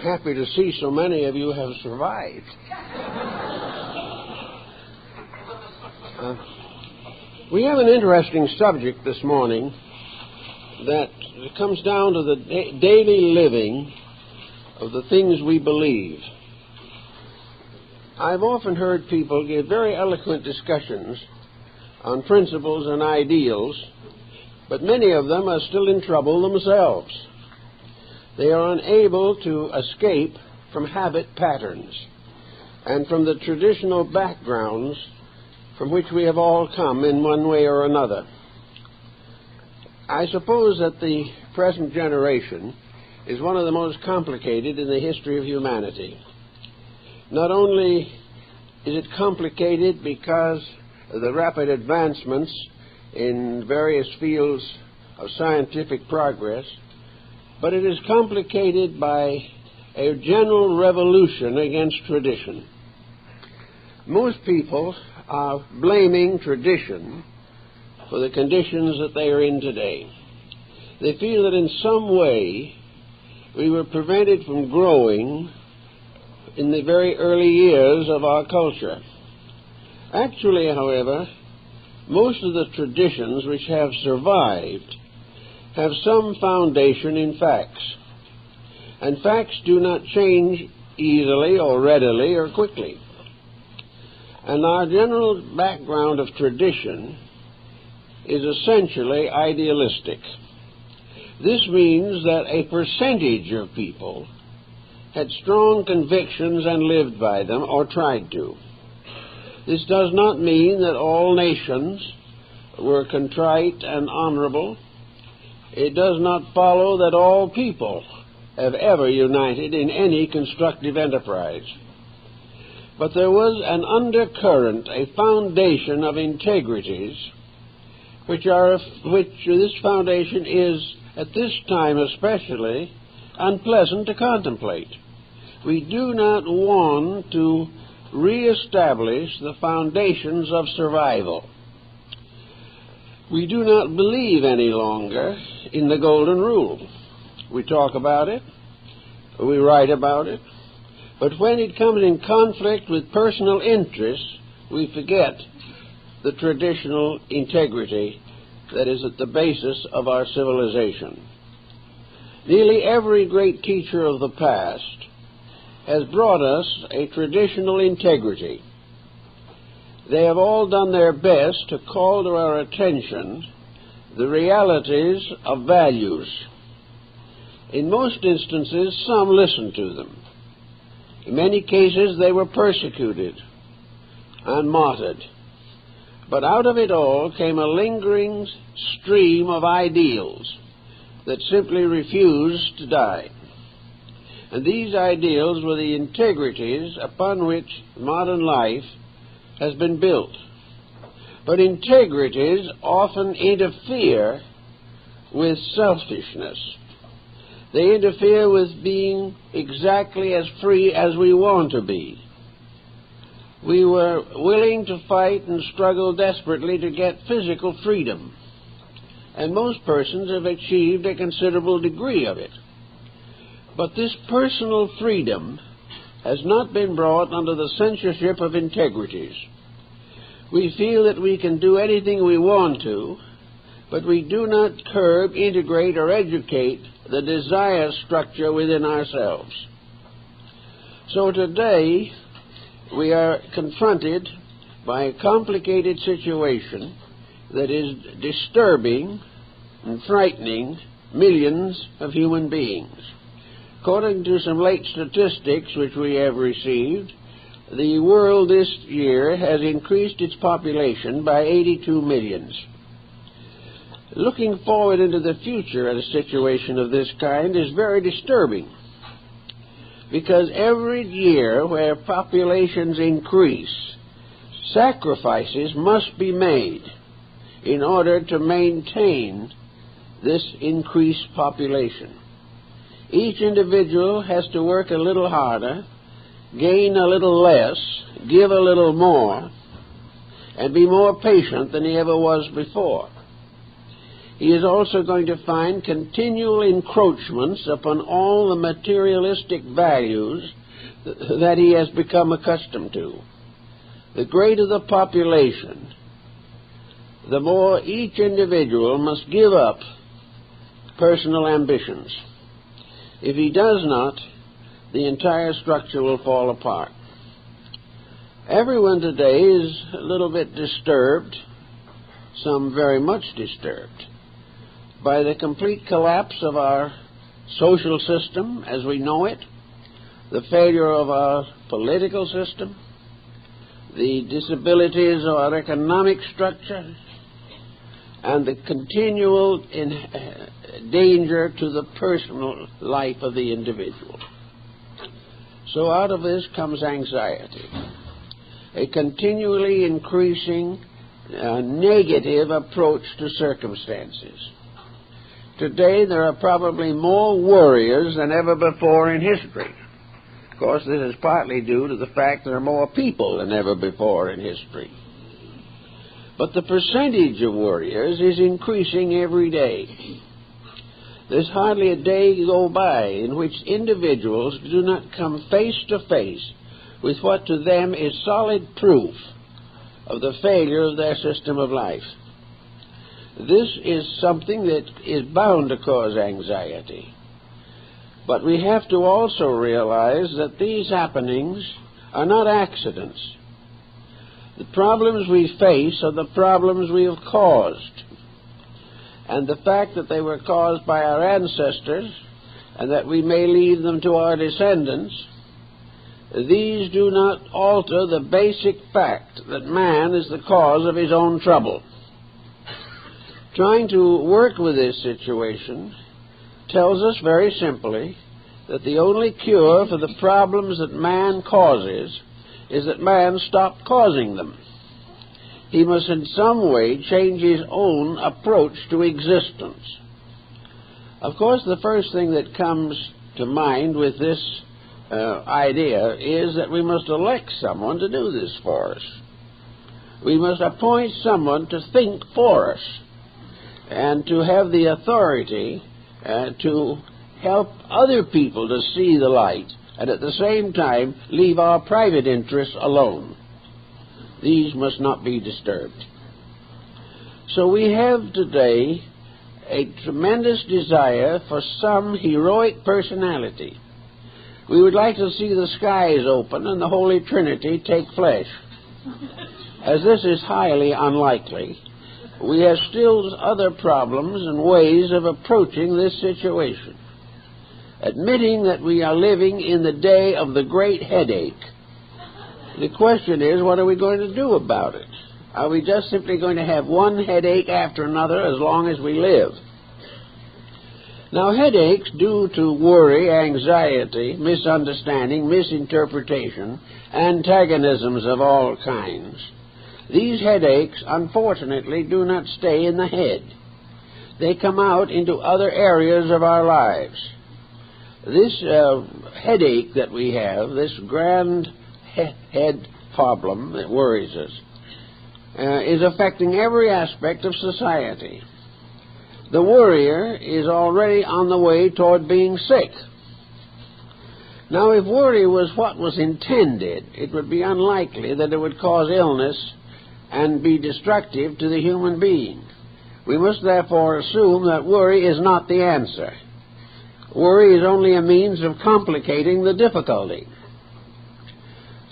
happy to see so many of you have survived. We have an interesting subject this morning that comes down to the daily living of the things we believe. I've often heard people give very eloquent discussions on principles and ideals, but many of them are still in trouble themselves. They are unable to escape from habit patterns and from the traditional backgrounds from which we have all come in one way or another. I suppose that the present generation is one of the most complicated in the history of humanity. Not only is it complicated because of the rapid advancements in various fields of scientific progress, but it is complicated by a general revolution against tradition. Most people are blaming tradition for the conditions that they are in today. They feel that in some way we were prevented from growing in the very early years of our culture. Actually, however, most of the traditions which have survived have some foundation in facts, and facts do not change easily or readily or quickly. And our general background of tradition is essentially idealistic. This means that a percentage of people had strong convictions and lived by them or tried to. This does not mean that all nations were contrite and honorable. It does not follow that all people have ever united in any constructive enterprise. But there was an undercurrent, a foundation of integrities, which this foundation is, at this time especially, unpleasant to contemplate. We do not want to reestablish the foundations of survival. We do not believe any longer in the golden rule. We talk about it, we write about it, but when it comes in conflict with personal interests, we forget the traditional integrity that is at the basis of our civilization. Nearly every great teacher of the past has brought us a traditional integrity. They have all done their best to call to our attention the realities of values. In most instances, some listened to them. In many cases, they were persecuted and martyred. But out of it all came a lingering stream of ideals that simply refused to die. And these ideals were the integrities upon which modern life has been built. But integrities often interfere with selfishness. They interfere with being exactly as free as we want to be. We were willing to fight and struggle desperately to get physical freedom, and most persons have achieved a considerable degree of it. But this personal freedom has not been brought under the censorship of integrities. We feel that we can do anything we want to, but we do not curb, integrate, or educate the desire structure within ourselves. So today, we are confronted by a complicated situation that is disturbing and frightening millions of human beings. According to some late statistics which we have received, the world this year has increased its population by 82 million. Looking forward into the future at a situation of this kind is very disturbing, because every year where populations increase, sacrifices must be made in order to maintain this increased population. Each individual has to work a little harder, gain a little less, give a little more, and be more patient than he ever was before. he is also going to find continual encroachments upon all the materialistic values that he has become accustomed to. The greater the population, the more each individual must give up personal ambitions. If he does not, the entire structure will fall apart. Everyone today is a little bit disturbed, some very much disturbed, by the complete collapse of our social system as we know it, the failure of our political system, the disabilities of our economic structure, and the continual danger to the personal life of the individual. So out of this comes anxiety, a continually increasing negative approach to circumstances. Today there are probably more worriers than ever before in history. Of course, this is partly due to the fact there are more people than ever before in history. But the percentage of worriers is increasing every day. There's hardly a day go by in which individuals do not come face to face with what to them is solid proof of the failure of their system of life. This is something that is bound to cause anxiety. But we have to also realize that these happenings are not accidents. The problems we face are the problems we have caused. And the fact that they were caused by our ancestors and that we may leave them to our descendants, these do not alter the basic fact that man is the cause of his own trouble. Trying to work with this situation tells us very simply that the only cure for the problems that man causes is that man stop causing them. He must in some way change his own approach to existence. Of course, the first thing that comes to mind with this idea is that we must elect someone to do this for us. We must appoint someone to think for us and to have the authority to help other people to see the light and at the same time leave our private interests alone. These must not be disturbed. So we have today a tremendous desire for some heroic personality. We would like to see the skies open and the Holy Trinity take flesh. As this is highly unlikely, we have still other problems and ways of approaching this situation. Admitting that we are living in the day of the great headache, the question is, what are we going to do about it? Are we just simply going to have one headache after another as long as we live? Now, headaches due to worry, anxiety, misunderstanding, misinterpretation, antagonisms of all kinds, these headaches, unfortunately, do not stay in the head. They come out into other areas of our lives. This headache that we have, this grand head problem that worries us, is affecting every aspect of society. The worrier is already on the way toward being sick. Now, if worry was what was intended, it would be unlikely that it would cause illness and be destructive to the human being. We must therefore assume that worry is not the answer. Worry is only a means of complicating the difficulty.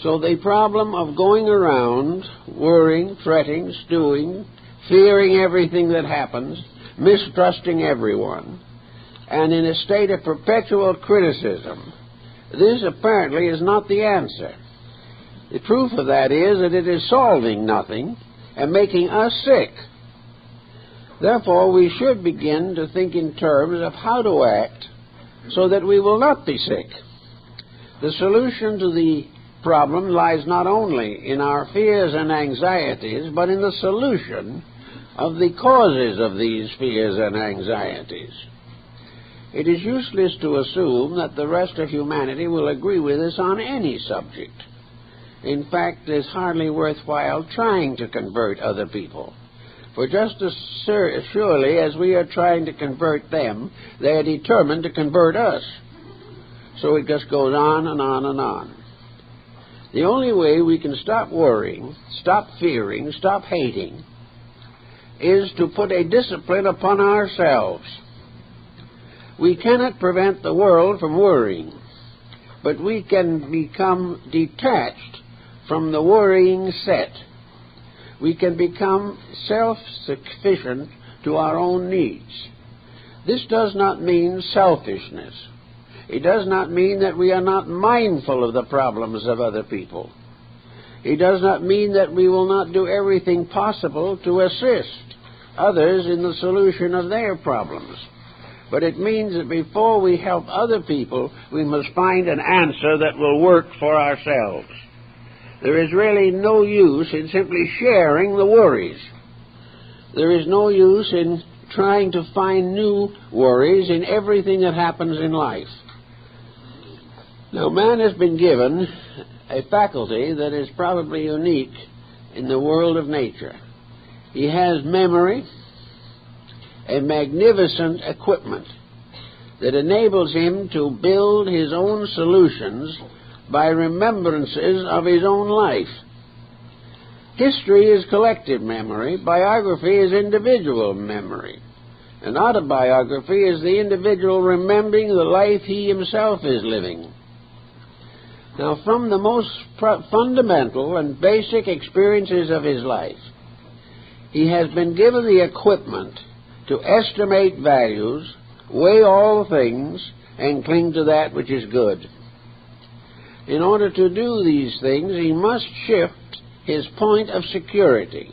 So the problem of going around worrying, fretting, stewing, fearing everything that happens, mistrusting everyone, and in a state of perpetual criticism, this apparently is not the answer. The proof of that is that it is solving nothing and making us sick. Therefore, we should begin to think in terms of how to act so that we will not be sick. The solution to the problem lies not only in our fears and anxieties, but in the solution of the causes of these fears and anxieties. It is useless to assume that the rest of humanity will agree with us on any subject. In fact, it is hardly worthwhile trying to convert other people, For just as surely as we are trying to convert them, they are determined to convert us. So it just goes on and on and on. The only way we can stop worrying, stop fearing, stop hating, is to put a discipline upon ourselves. We cannot prevent the world from worrying, but we can become detached from the worrying set. We can become self-sufficient to our own needs. This does not mean selfishness. It does not mean that we are not mindful of the problems of other people. It does not mean that we will not do everything possible to assist others in the solution of their problems. But it means that before we help other people, we must find an answer that will work for ourselves. There is really no use in simply sharing the worries. There is no use in trying to find new worries in everything that happens in life. Now, man has been given a faculty that is probably unique in the world of nature. He has memory, a magnificent equipment that enables him to build his own solutions by remembrances of his own life. History is collective memory. Biography is individual memory. And autobiography is the individual remembering the life he himself is living. Now, from the most fundamental and basic experiences of his life, he has been given the equipment to estimate values, weigh all things, and cling to that which is good. In order to do these things, he must shift his point of security.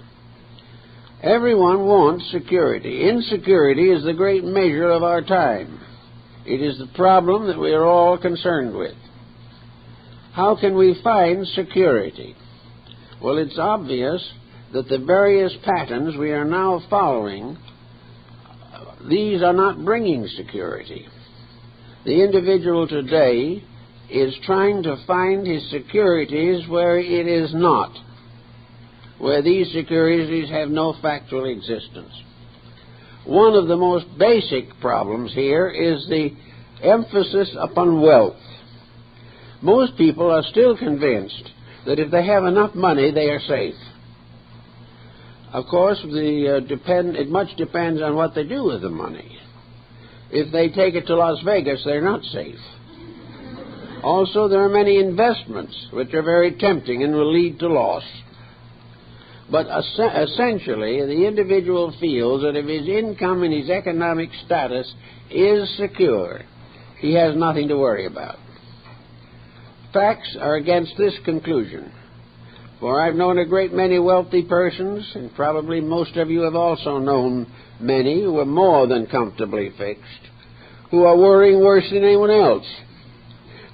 Everyone wants security. Insecurity is the great measure of our time. It is the problem that we are all concerned with. How can we find security? Well, it's obvious that the various patterns we are now following, these are not bringing security. The individual today is trying to find his securities where it is not, where these securities have no factual existence. One of the most basic problems here is the emphasis upon wealth. Most people are still convinced that if they have enough money, they are safe. Of course, it much depends on what they do with the money. If they take it to Las Vegas, they're not safe. Also, there are many investments which are very tempting and will lead to loss. But essentially, the individual feels that if his income and his economic status is secure, he has nothing to worry about. Facts are against this conclusion. For I've known a great many wealthy persons, and probably most of you have also known many who are more than comfortably fixed, who are worrying worse than anyone else.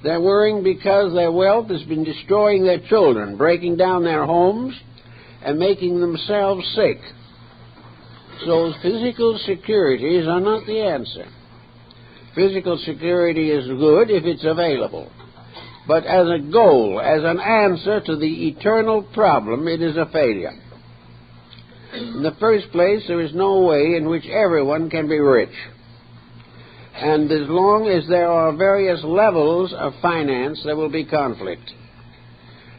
They're worrying because their wealth has been destroying their children, breaking down their homes, and making themselves sick. So physical securities are not the answer. Physical security is good if it's available. But as a goal, as an answer to the eternal problem, it is a failure. In the first place, there is no way in which everyone can be rich. And as long as there are various levels of finance, there will be conflict.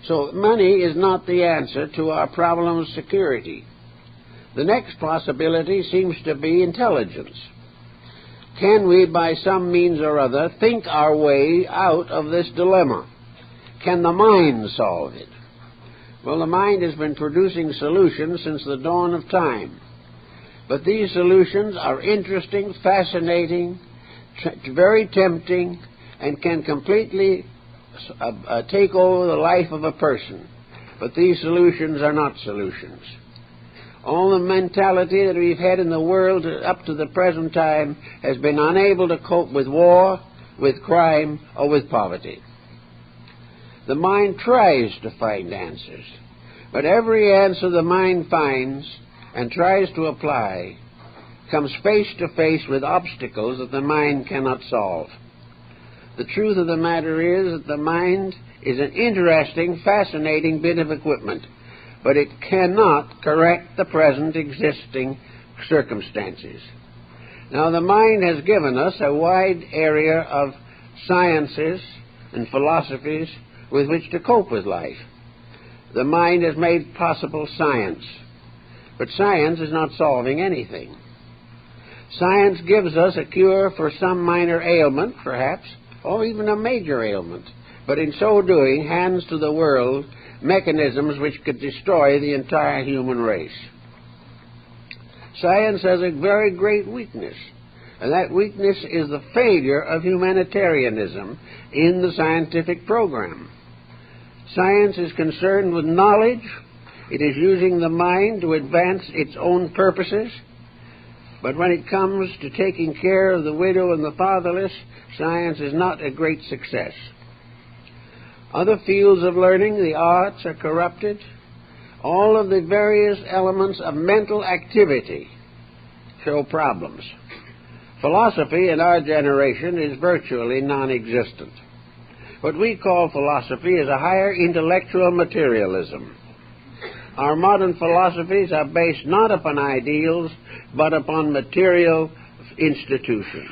So money is not the answer to our problem of security. The next possibility seems to be intelligence. Can we, by some means or other, think our way out of this dilemma? Can the mind solve it? Well, the mind has been producing solutions since the dawn of time. But these solutions are interesting, fascinating, very tempting, and can completely take over the life of a person. But these solutions are not solutions. All the mentality that we've had in the world up to the present time has been unable to cope with war, with crime, or with poverty. The mind tries to find answers, but every answer the mind finds and tries to apply comes face to face with obstacles that the mind cannot solve. The truth of the matter is that the mind is an interesting, fascinating bit of equipment, but it cannot correct the present existing circumstances. Now, the mind has given us a wide area of sciences and philosophies with which to cope with life. The mind has made possible science, but science is not solving anything. Science gives us a cure for some minor ailment, perhaps, or even a major ailment, but in so doing hands to the world mechanisms which could destroy the entire human race. Science has a very great weakness, and that weakness is the failure of humanitarianism in the scientific program. Science is concerned with knowledge. It is using the mind to advance its own purposes. But when it comes to taking care of the widow and the fatherless, science is not a great success. Other fields of learning, the arts, are corrupted. All of the various elements of mental activity show problems. Philosophy in our generation is virtually non-existent. What we call philosophy is a higher intellectual materialism. Our modern philosophies are based not upon ideals, but upon material institutions.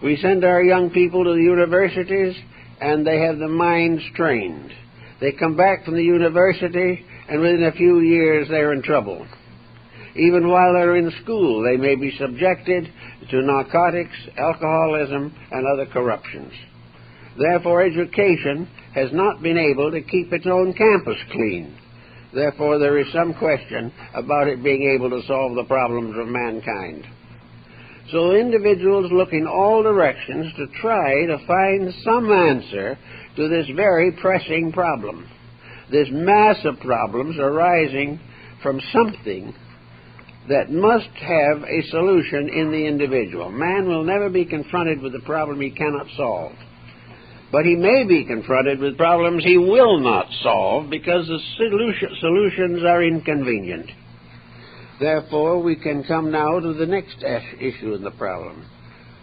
We send our young people to the universities, and they have the minds trained. They come back from the university, and within a few years they're in trouble. Even while they're in school, they may be subjected to narcotics, alcoholism, and other corruptions. Therefore, education has not been able to keep its own campus clean. Therefore, there is some question about it being able to solve the problems of mankind. So individuals look in all directions to try to find some answer to this very pressing problem. This mass of problems arising from something that must have a solution in the individual. Man will never be confronted with a problem he cannot solve. But he may be confronted with problems he will not solve because the solutions are inconvenient. Therefore, we can come now to the next issue in the problem.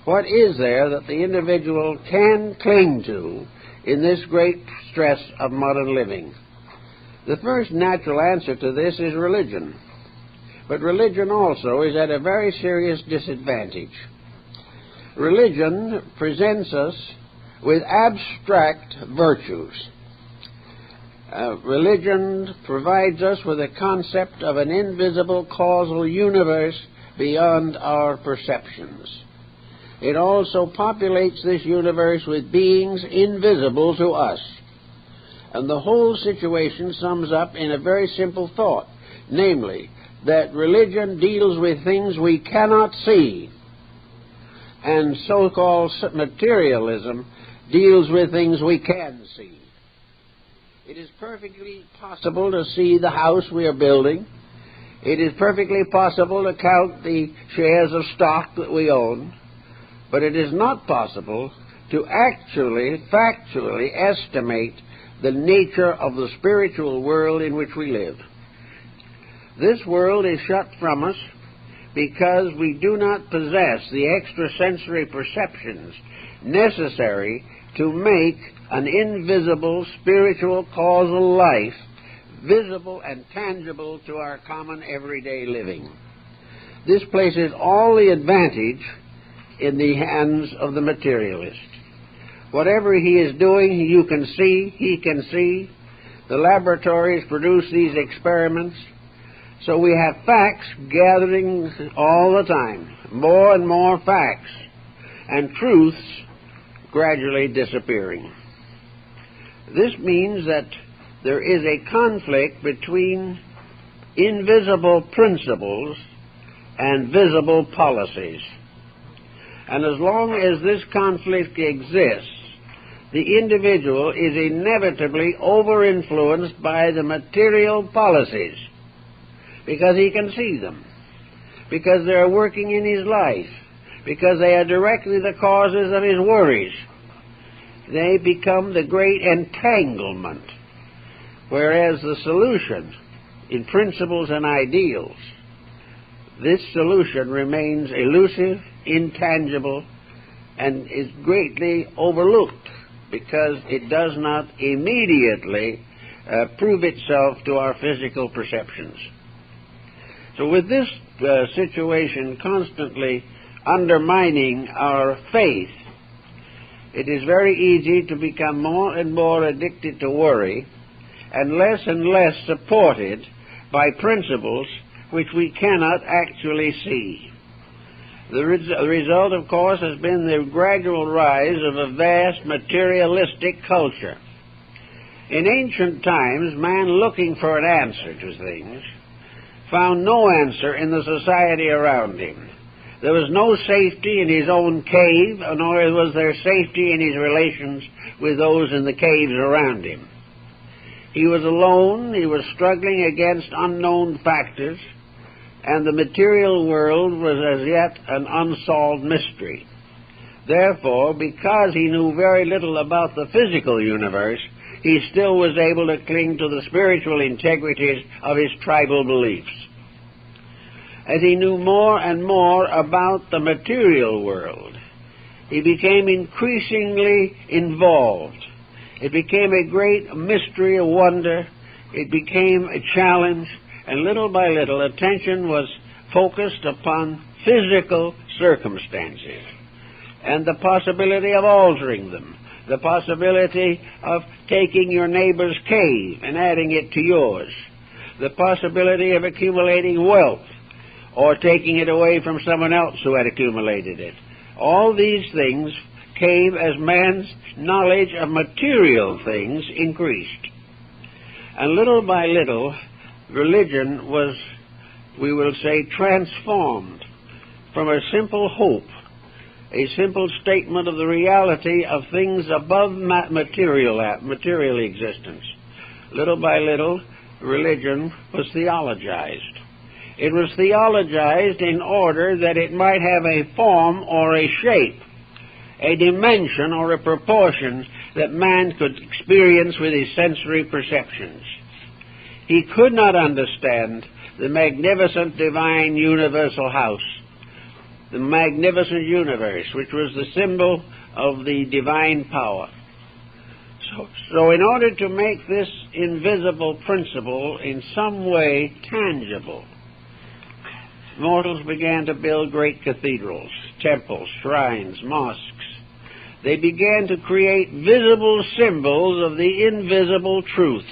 What is there that the individual can cling to in this great stress of modern living? The first natural answer to this is religion. But religion also is at a very serious disadvantage. Religion presents us with abstract virtues. Religion provides us with a concept of an invisible causal universe beyond our perceptions. It also populates this universe with beings invisible to us. And the whole situation sums up in a very simple thought, namely, that religion deals with things we cannot see, and so-called materialism deals with things we can see. It is perfectly possible to see the house we are building. It is perfectly possible to count the shares of stock that we own, but it is not possible to actually, factually estimate the nature of the spiritual world in which we live. This world is shut from us because we do not possess the extrasensory perceptions necessary to make an invisible spiritual causal life visible and tangible to our common everyday living. This places all the advantage in the hands of the materialist. Whatever he is doing, you can see, he can see. The laboratories produce these experiments. So we have facts gathering all the time, more and more facts, and truths gradually disappearing. This means that there is a conflict between invisible principles and visible policies. And as long as this conflict exists, the individual is inevitably over-influenced by the material policies, because he can see them, because they are working in his life, because they are directly the causes of his worries. They become the great entanglement, whereas the solution in principles and ideals, this solution remains elusive, intangible, and is greatly overlooked because it does not immediately prove itself to our physical perceptions. So with this situation constantly undermining our faith, it is very easy to become more and more addicted to worry and less supported by principles which we cannot actually see. The result, of course, has been the gradual rise of a vast materialistic culture. In ancient times, man looking for an answer to things found no answer in the society around him. There was no safety in his own cave, nor was there safety in his relations with those in the caves around him. He was alone, he was struggling against unknown factors, and the material world was as yet an unsolved mystery. Therefore, because he knew very little about the physical universe, he still was able to cling to the spiritual integrities of his tribal beliefs. As he knew more and more about the material world, he became increasingly involved. It became a great mystery, a wonder. It became a challenge, and little by little attention was focused upon physical circumstances and the possibility of altering them, the possibility of taking your neighbor's cave and adding it to yours, the possibility of accumulating wealth or taking it away from someone else who had accumulated it. All these things came as man's knowledge of material things increased. And little by little, religion was, we will say, transformed from a simple hope, a simple statement of the reality of things above material existence. Little by little, religion was theologized. It was theologized in order that it might have a form or a shape, a dimension or a proportion that man could experience with his sensory perceptions. He could not understand the magnificent divine universal house, the magnificent universe, which was the symbol of the divine power. So in order to make this invisible principle in some way tangible, mortals began to build great cathedrals, temples, shrines, mosques. They began to create visible symbols of the invisible truths.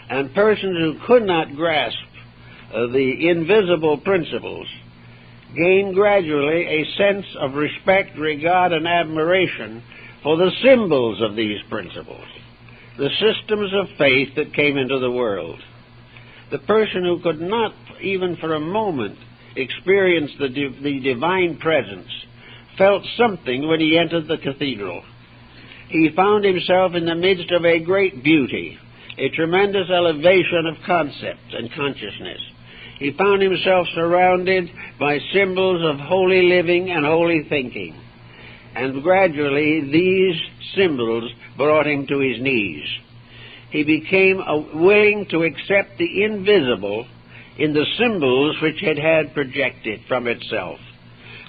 And persons who could not grasp the invisible principles gained gradually a sense of respect, regard, and admiration for the symbols of these principles, the systems of faith that came into the world. The person who could not, even for a moment, experience the divine presence felt something when he entered the cathedral. He found himself in the midst of a great beauty, a tremendous elevation of concept and consciousness. He found himself surrounded by symbols of holy living and holy thinking. And gradually these symbols brought him to his knees. He became willing to accept the invisible in the symbols which it had projected from itself,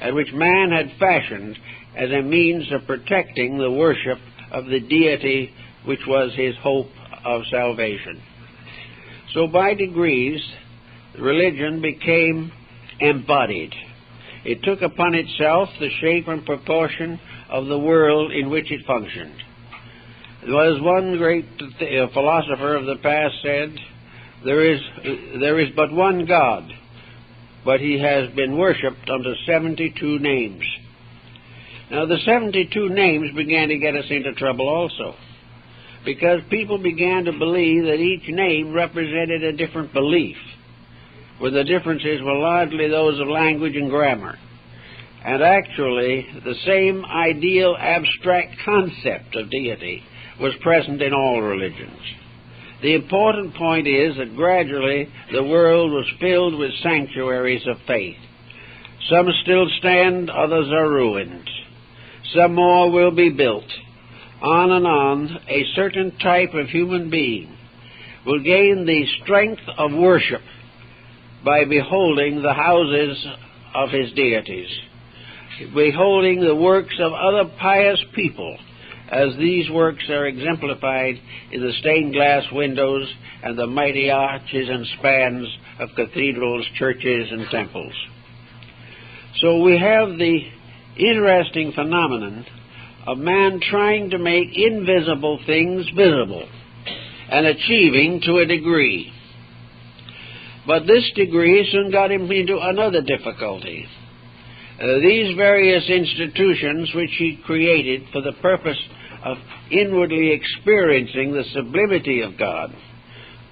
and which man had fashioned as a means of protecting the worship of the deity which was his hope of salvation. So by degrees, religion became embodied. It took upon itself the shape and proportion of the world in which it functioned. As one great philosopher of the past said, there is but one God, but he has been worshipped under 72 names. Now the 72 names began to get us into trouble also, because people began to believe that each name represented a different belief, where the differences were largely those of language and grammar. And actually, the same ideal abstract concept of deity was present in all religions. The important point is that gradually the world was filled with sanctuaries of faith. Some still stand, others are ruined. Some more will be built. On and on, a certain type of human being will gain the strength of worship by beholding the houses of his deities, beholding the works of other pious people, as these works are exemplified in the stained glass windows and the mighty arches and spans of cathedrals, churches, and temples. So we have the interesting phenomenon of man trying to make invisible things visible and achieving to a degree. But this degree soon got him into another difficulty. These various institutions which he created for the purpose of inwardly experiencing the sublimity of God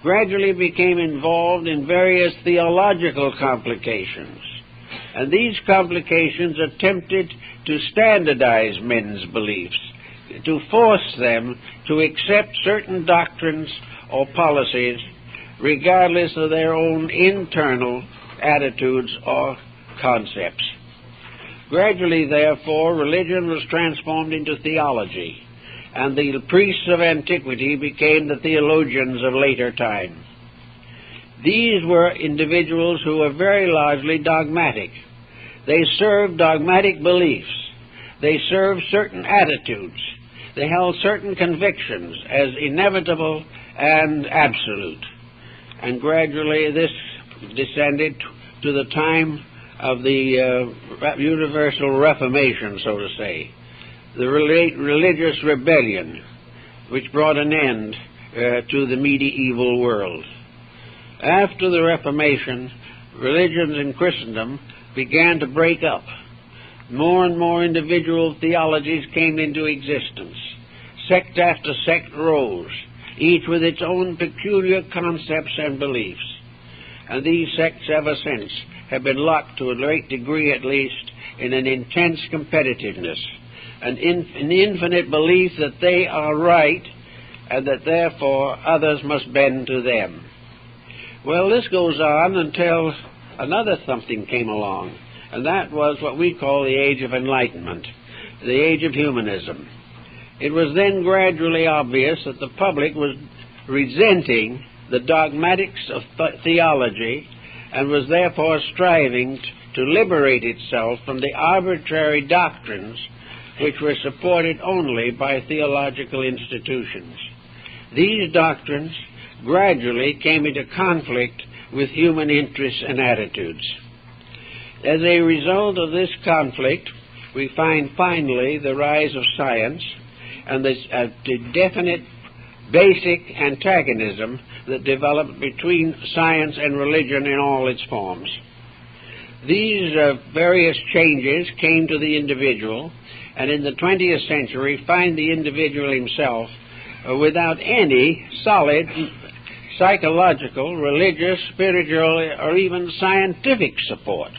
gradually became involved in various theological complications. And these complications attempted to standardize men's beliefs, to force them to accept certain doctrines or policies regardless of their own internal attitudes or concepts. Gradually, therefore, religion was transformed into theology, and the priests of antiquity became the theologians of later time. These were individuals who were very largely dogmatic. They served dogmatic beliefs. They served certain attitudes. They held certain convictions as inevitable and absolute. And gradually this descended to the time of the Universal Reformation, so to say, the religious rebellion which brought an end to the medieval world. After the Reformation, religions in Christendom began to break up. More and more individual theologies came into existence. Sect after sect rose, each with its own peculiar concepts and beliefs. And these sects ever since have been locked, to a great degree at least, in an intense competitiveness, an infinite belief that they are right and that therefore others must bend to them. Well, this goes on until another something came along, and that was what we call the Age of Enlightenment, the Age of Humanism. It was then gradually obvious that the public was resenting the dogmatics of theology and was therefore striving to liberate itself from the arbitrary doctrines which were supported only by theological institutions. These doctrines gradually came into conflict with human interests and attitudes. As a result of this conflict, we find finally the rise of science and the definite basic antagonism that developed between science and religion in all its forms. These various changes came to the individual, and in the 20th century find the individual himself without any solid psychological, religious, spiritual, or even scientific support.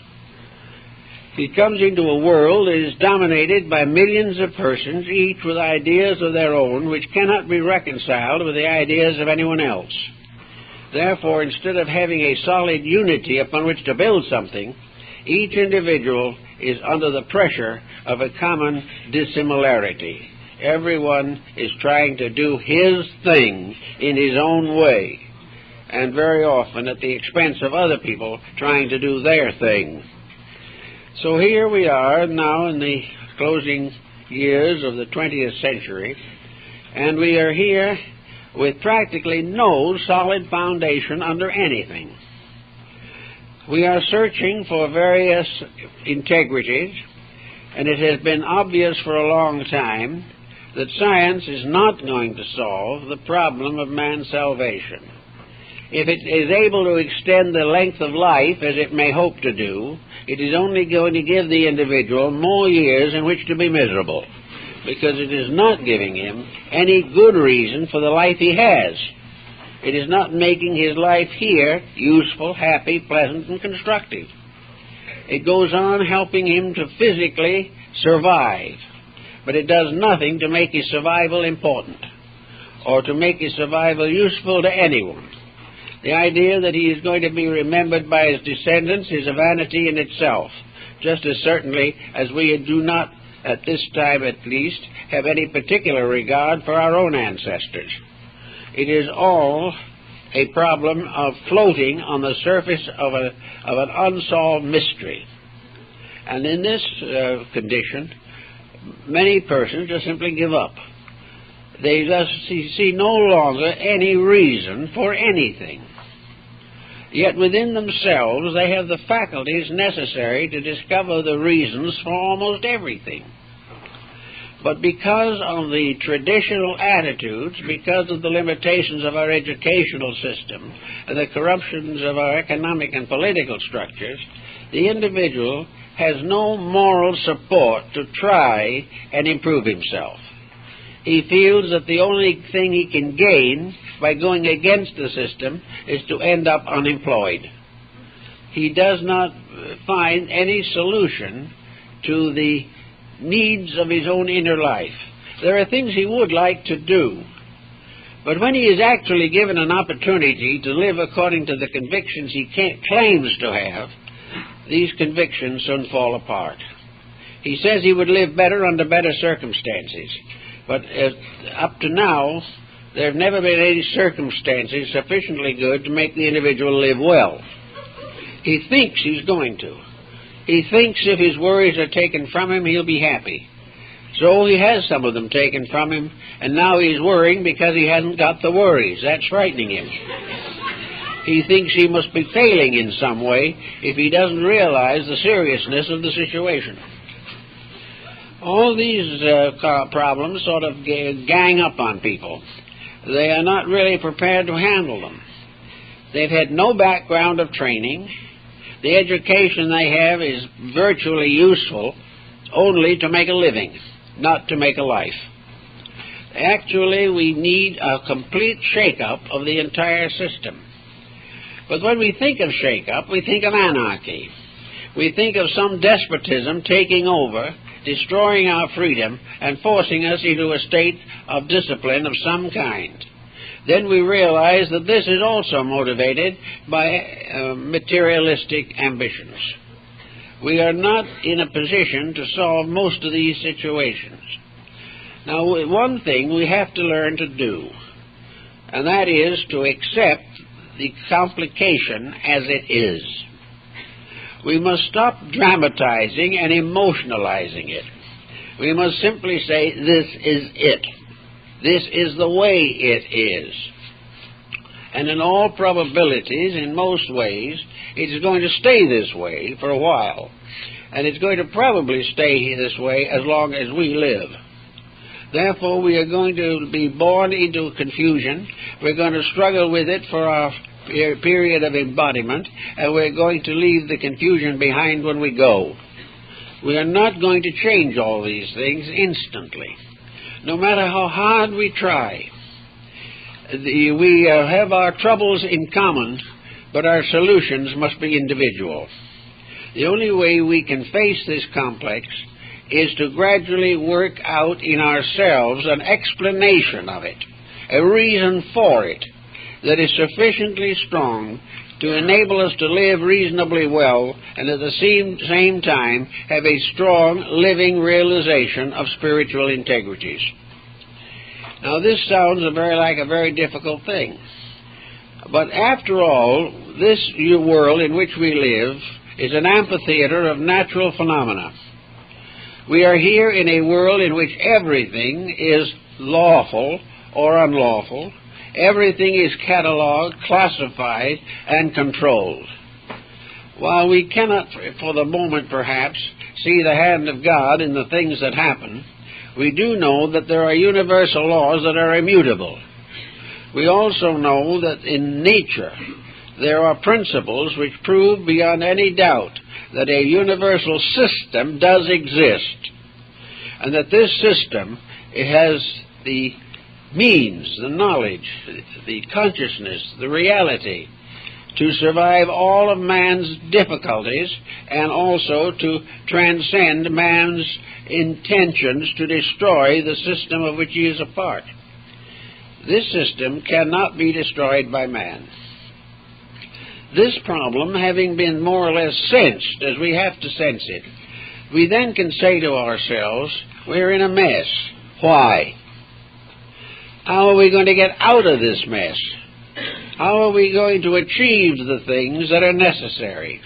He comes into a world that is dominated by millions of persons, each with ideas of their own, which cannot be reconciled with the ideas of anyone else. Therefore, instead of having a solid unity upon which to build something, each individual is under the pressure of a common dissimilarity. Everyone is trying to do his thing in his own way, and very often at the expense of other people trying to do their thing. So here we are now in the closing years of the 20th century, and we are here with practically no solid foundation under anything. We are searching for various integrities, and it has been obvious for a long time that science is not going to solve the problem of man's salvation. If it is able to extend the length of life, as it may hope to do, it is only going to give the individual more years in which to be miserable, because it is not giving him any good reason for the life he has. It is not making his life here useful, happy, pleasant, and constructive. It goes on helping him to physically survive, but it does nothing to make his survival important or to make his survival useful to anyone. The idea that he is going to be remembered by his descendants is a vanity in itself, just as certainly as we do not, at this time at least, have any particular regard for our own ancestors. It is all a problem of floating on the surface of an unsolved mystery. And in this condition, many persons just simply give up. They thus see no longer any reason for anything. Yet within themselves they have the faculties necessary to discover the reasons for almost everything. But because of the traditional attitudes, because of the limitations of our educational system, and the corruptions of our economic and political structures, the individual has no moral support to try and improve himself. He feels that the only thing he can gain by going against the system is to end up unemployed. He does not find any solution to the needs of his own inner life. There are things he would like to do, but when he is actually given an opportunity to live according to the convictions he claims to have, these convictions soon fall apart. He says he would live better under better circumstances, but up to now, there have never been any circumstances sufficiently good to make the individual live well. He thinks he's going to. He thinks if his worries are taken from him, he'll be happy. So he has some of them taken from him, and now he's worrying because he hasn't got the worries. That's frightening him. He thinks he must be failing in some way if he doesn't realize the seriousness of the situation. All these problems sort of gang up on people. They are not really prepared to handle them. They've had no background of training. The education they have is virtually useful only to make a living, not to make a life. Actually, we need a complete shake-up of the entire system. But when we think of shake-up, we think of anarchy. We think of some despotism taking over, destroying our freedom, and forcing us into a state of discipline of some kind. Then we realize that this is also motivated by materialistic ambitions. We are not in a position to solve most of these situations. Now, one thing we have to learn to do, and that is to accept the complication as it is. We must stop dramatizing and emotionalizing it. We must simply say, this is it. This is the way it is. And in all probabilities, in most ways, it is going to stay this way for a while. And it's going to probably stay this way as long as we live. Therefore, we are going to be born into confusion. We're going to struggle with it for our period of embodiment, and we're going to leave the confusion behind when we go. We are not going to change all these things instantly. No matter how hard we try, we have our troubles in common, but our solutions must be individual. The only way we can face this complex is to gradually work out in ourselves an explanation of it, a reason for it, that is sufficiently strong to enable us to live reasonably well and at the same time have a strong living realization of spiritual integrities. Now this sounds like a very difficult thing. But after all, this world in which we live is an amphitheater of natural phenomena. We are here in a world in which everything is lawful or unlawful. Everything is catalogued, classified, and controlled. While we cannot, for the moment perhaps, see the hand of God in the things that happen, we do know that there are universal laws that are immutable. We also know that in nature there are principles which prove beyond any doubt that a universal system does exist, and that this system has the means, the knowledge, the consciousness, the reality to survive all of man's difficulties and also to transcend man's intentions to destroy the system of which he is a part. This system cannot be destroyed by man. This problem having been more or less sensed as we have to sense it, we then can say to ourselves, we're in a mess. Why? How are we going to get out of this mess? How are we going to achieve the things that are necessary?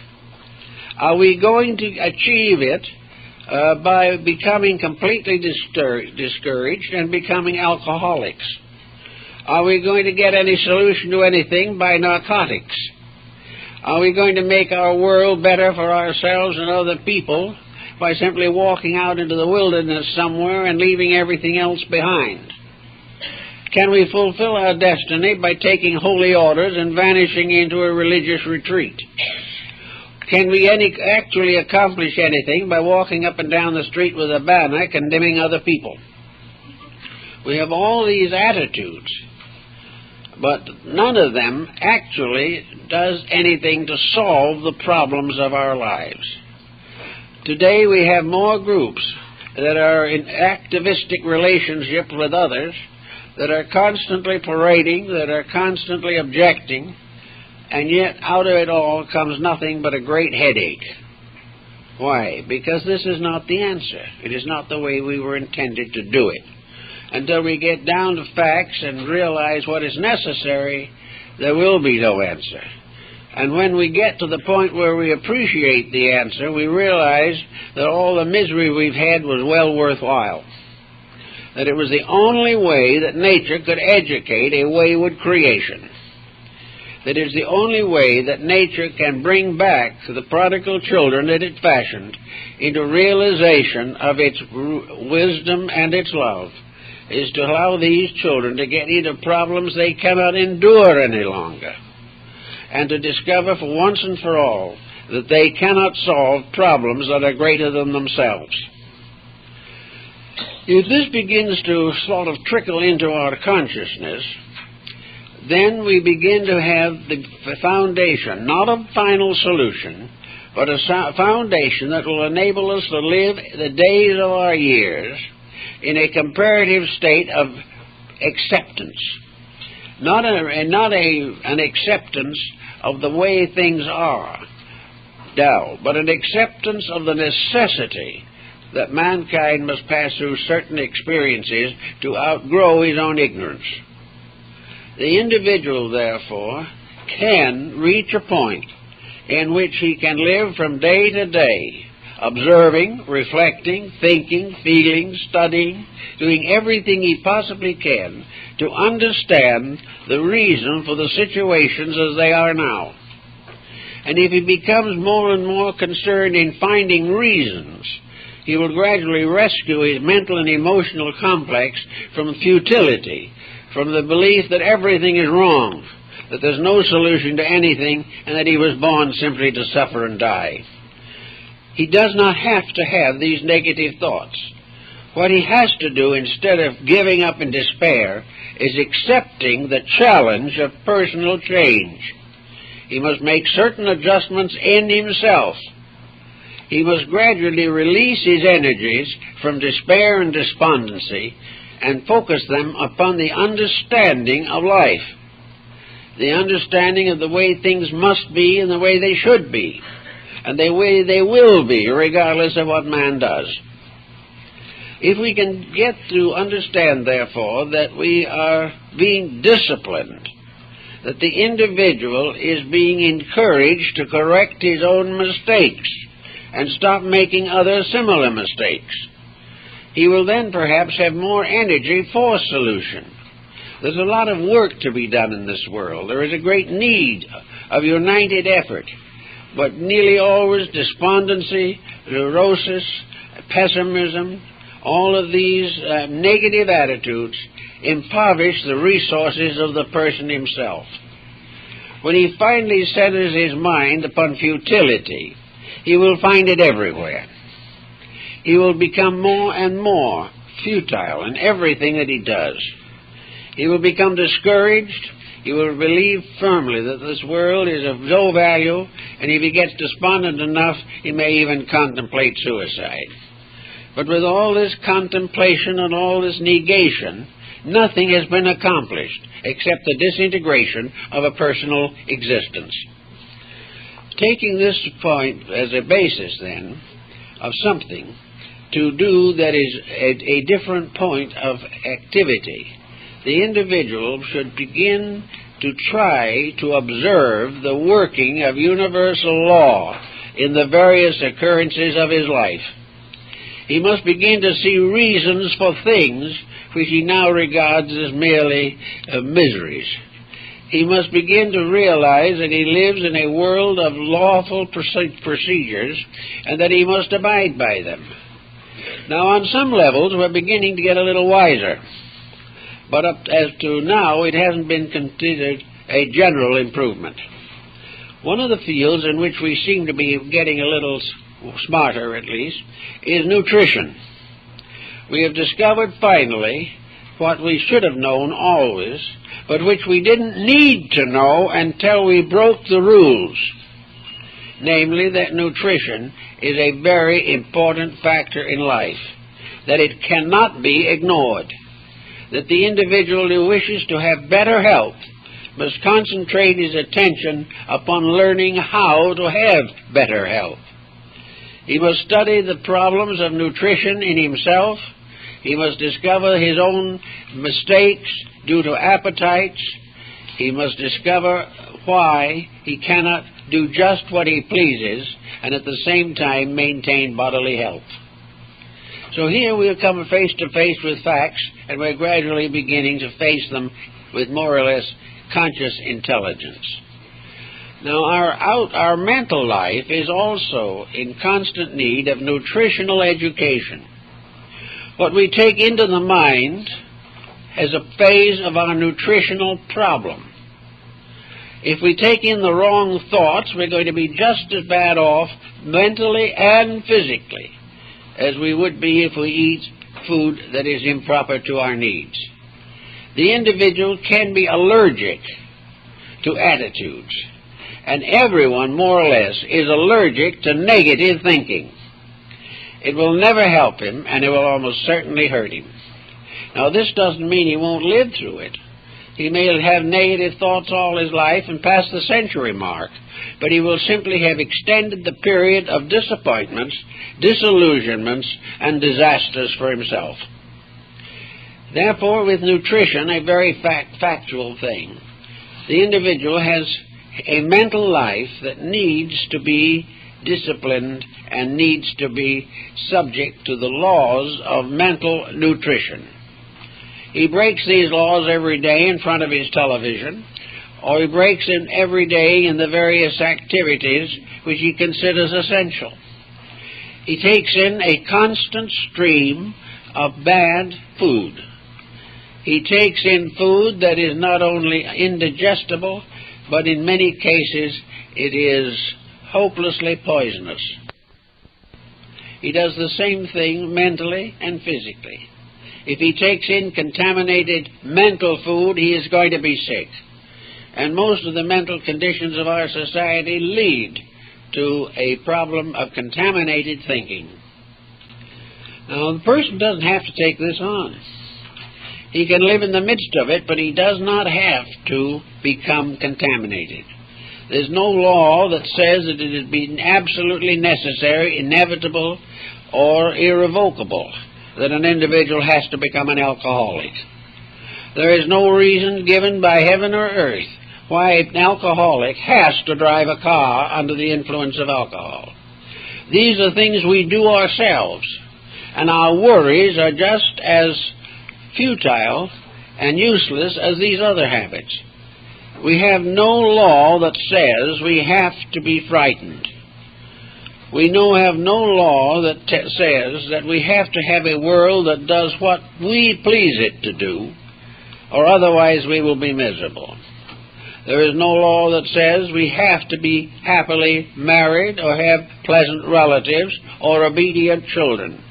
Are we going to achieve it by becoming completely discouraged and becoming alcoholics? Are we going to get any solution to anything by narcotics? Are we going to make our world better for ourselves and other people by simply walking out into the wilderness somewhere and leaving everything else behind? Can we fulfill our destiny by taking holy orders and vanishing into a religious retreat? Can we actually accomplish anything by walking up and down the street with a banner condemning other people? We have all these attitudes, but none of them actually does anything to solve the problems of our lives. Today we have more groups that are in activistic relationship with others, that are constantly parading, that are constantly objecting, and yet out of it all comes nothing but a great headache. Why? Because this is not the answer. It is not the way we were intended to do it. Until we get down to facts and realize what is necessary, there will be no answer. And when we get to the point where we appreciate the answer, we realize that all the misery we've had was well worthwhile. That it was the only way that nature could educate a wayward creation. That is the only way that nature can bring back the prodigal children that it fashioned into realization of its wisdom and its love, is to allow these children to get into problems they cannot endure any longer, and to discover for once and for all that they cannot solve problems that are greater than themselves. If this begins to sort of trickle into our consciousness, then we begin to have the foundation, not a final solution, but a foundation that will enable us to live the days of our years in a comparative state of acceptance. Not an acceptance of the way things are now, but an acceptance of the necessity that mankind must pass through certain experiences to outgrow his own ignorance. The individual, therefore, can reach a point in which he can live from day to day, observing, reflecting, thinking, feeling, studying, doing everything he possibly can to understand the reason for the situations as they are now. And if he becomes more and more concerned in finding reasons, he will gradually rescue his mental and emotional complex from futility, from the belief that everything is wrong, that there's no solution to anything, and that he was born simply to suffer and die. He does not have to have these negative thoughts. What he has to do, instead of giving up in despair, is accepting the challenge of personal change. He must make certain adjustments in himself. He must gradually release his energies from despair and despondency and focus them upon the understanding of life, the understanding of the way things must be and the way they should be, and the way they will be, regardless of what man does. If we can get to understand, therefore, that we are being disciplined, that the individual is being encouraged to correct his own mistakes and stop making other similar mistakes, he will then perhaps have more energy for solution. There's a lot of work to be done in this world. There is a great need of united effort, but nearly always despondency, neurosis, pessimism, all of these negative attitudes impoverish the resources of the person himself. When he finally centers his mind upon futility, he will find it everywhere. He will become more and more futile in everything that he does. He will become discouraged. He will believe firmly that this world is of no value, and if he gets despondent enough, he may even contemplate suicide. But with all this contemplation and all this negation, nothing has been accomplished except the disintegration of a personal existence. Taking this point as a basis, then, of something to do that is a different point of activity, the individual should begin to try to observe the working of universal law in the various occurrences of his life. He must begin to see reasons for things which he now regards as merely miseries. He must begin to realize that he lives in a world of lawful procedures and that he must abide by them. Now, on some levels, we're beginning to get a little wiser, but up as to now, it hasn't been considered a general improvement. One of the fields in which we seem to be getting a little smarter, at least, is nutrition. We have discovered finally what we should have known always, but which we didn't need to know until we broke the rules, namely that nutrition is a very important factor in life, that it cannot be ignored, that the individual who wishes to have better health must concentrate his attention upon learning how to have better health. He must study the problems of nutrition in himself. He must discover his own mistakes due to appetites. He must discover why he cannot do just what he pleases and at the same time maintain bodily health. So here we'll come face to face with facts, and we're gradually beginning to face them with more or less conscious intelligence. Now, our mental life is also in constant need of nutritional education. What we take into the mind is a phase of our nutritional problem. If we take in the wrong thoughts, we're going to be just as bad off mentally and physically as we would be if we eat food that is improper to our needs. The individual can be allergic to attitudes, and everyone, more or less, is allergic to negative thinking. It will never help him, and it will almost certainly hurt him. Now, this doesn't mean he won't live through it. He may have negative thoughts all his life and past the century mark, but he will simply have extended the period of disappointments, disillusionments, and disasters for himself. Therefore, with nutrition, a very factual thing, the individual has a mental life that needs to be disciplined and needs to be subject to the laws of mental nutrition. He breaks these laws every day in front of his television, or he breaks them every day in the various activities which he considers essential. He takes in a constant stream of bad food. He takes in food that is not only indigestible, but in many cases it is hopelessly poisonous. He does the same thing mentally and physically. If he takes in contaminated mental food, he is going to be sick. And most of the mental conditions of our society lead to a problem of contaminated thinking. Now, the person doesn't have to take this on. He can live in the midst of it, but he does not have to become contaminated. There's no law that says that it has been absolutely necessary, inevitable, or irrevocable that an individual has to become an alcoholic. There is no reason given by heaven or earth why an alcoholic has to drive a car under the influence of alcohol. These are things we do ourselves, and our worries are just as futile and useless as these other habits. We have no law that says we have to be frightened. We have no law that says that we have to have a world that does what we please it to do, or otherwise we will be miserable. There is no law that says we have to be happily married or have pleasant relatives or obedient children.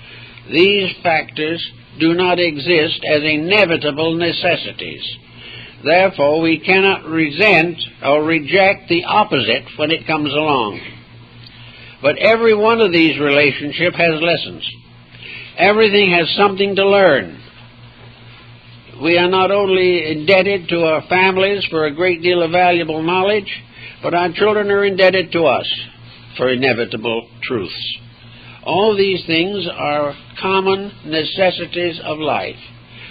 These factors do not exist as inevitable necessities. Therefore, we cannot resent or reject the opposite when it comes along. But every one of these relationships has lessons. Everything has something to learn. We are not only indebted to our families for a great deal of valuable knowledge, but our children are indebted to us for inevitable truths. All these things are common necessities of life.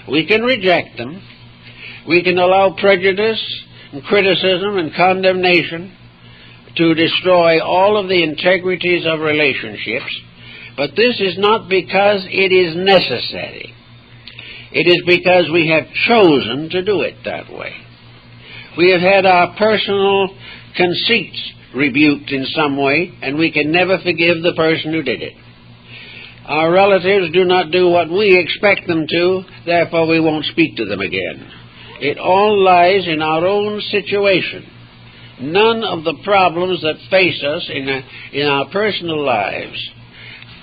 We can reject them. We can allow prejudice and criticism and condemnation to destroy all of the integrities of relationships, But this is not because it is necessary. It is because we have chosen to do it that way. We have had our personal conceits rebuked in some way, and we can never forgive the person who did it. Our relatives do not do what we expect them to, therefore we won't speak to them again. It all lies in our own situation. None of the problems that face us in our personal lives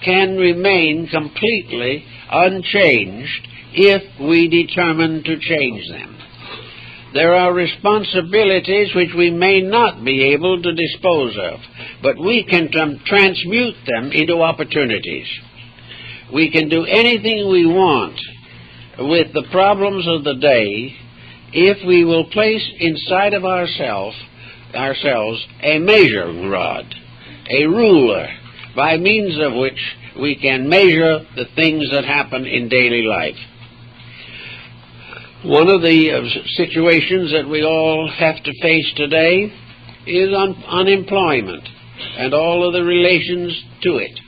can remain completely unchanged if we determine to change them. There are responsibilities which we may not be able to dispose of, but we can transmute them into opportunities. We can do anything we want with the problems of the day if we will place inside of ourselves a measuring rod, a ruler, by means of which we can measure the things that happen in daily life. One of the situations that we all have to face today is unemployment and all of the relations to it.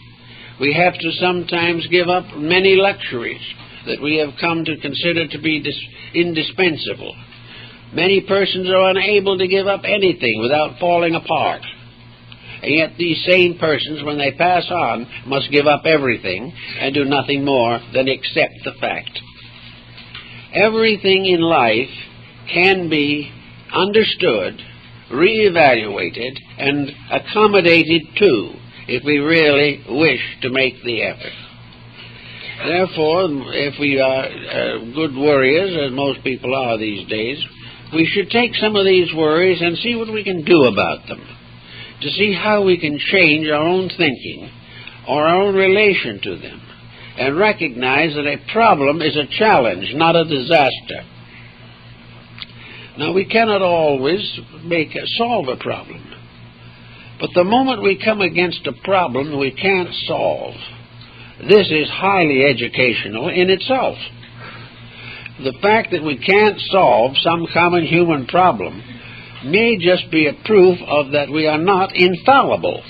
We have to sometimes give up many luxuries that we have come to consider to be indispensable. Many persons are unable to give up anything without falling apart. And yet these same persons, when they pass on, must give up everything and do nothing more than accept the fact. Everything in life can be understood, reevaluated, and accommodated to, if we really wish to make the effort. Therefore, if we are good worriers, as most people are these days, we should take some of these worries and see what we can do about them, to see how we can change our own thinking or our own relation to them, and recognize that a problem is a challenge, not a disaster. Now, we cannot always solve a problem, but the moment we come against a problem we can't solve, this is highly educational in itself. The fact that we can't solve some common human problem may just be a proof of that we are not infallible,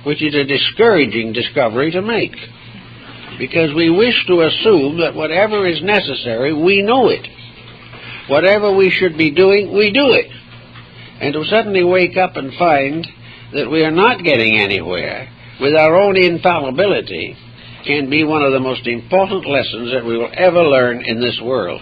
which is a discouraging discovery to make, because we wish to assume that whatever is necessary, we know it. Whatever we should be doing, we do it. And to suddenly wake up and find that we are not getting anywhere with our own infallibility can be one of the most important lessons that we will ever learn in this world.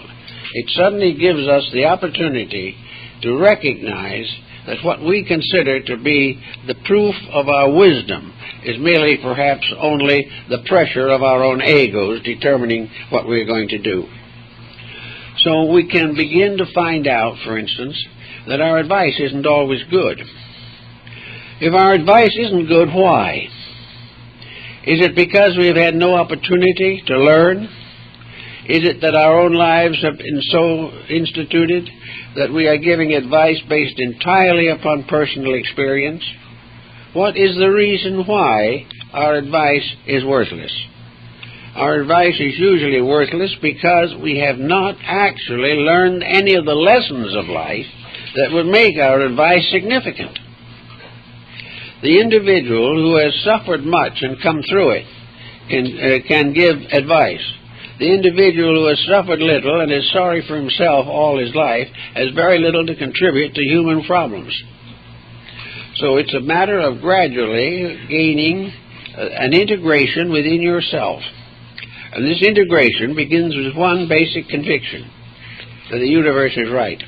It suddenly gives us the opportunity to recognize that what we consider to be the proof of our wisdom is merely perhaps only the pressure of our own egos determining what we're going to do. So we can begin to find out, for instance, that our advice isn't always good. If our advice isn't good, why? Is it because we've had no opportunity to learn? Is it that our own lives have been so instituted that we are giving advice based entirely upon personal experience? What is the reason why our advice is worthless? Our advice is usually worthless because we have not actually learned any of the lessons of life that would make our advice significant. The individual who has suffered much and come through it can give advice. The individual who has suffered little and is sorry for himself all his life has very little to contribute to human problems. So it's a matter of gradually gaining an integration within yourself. And this integration begins with one basic conviction, that the universe is right.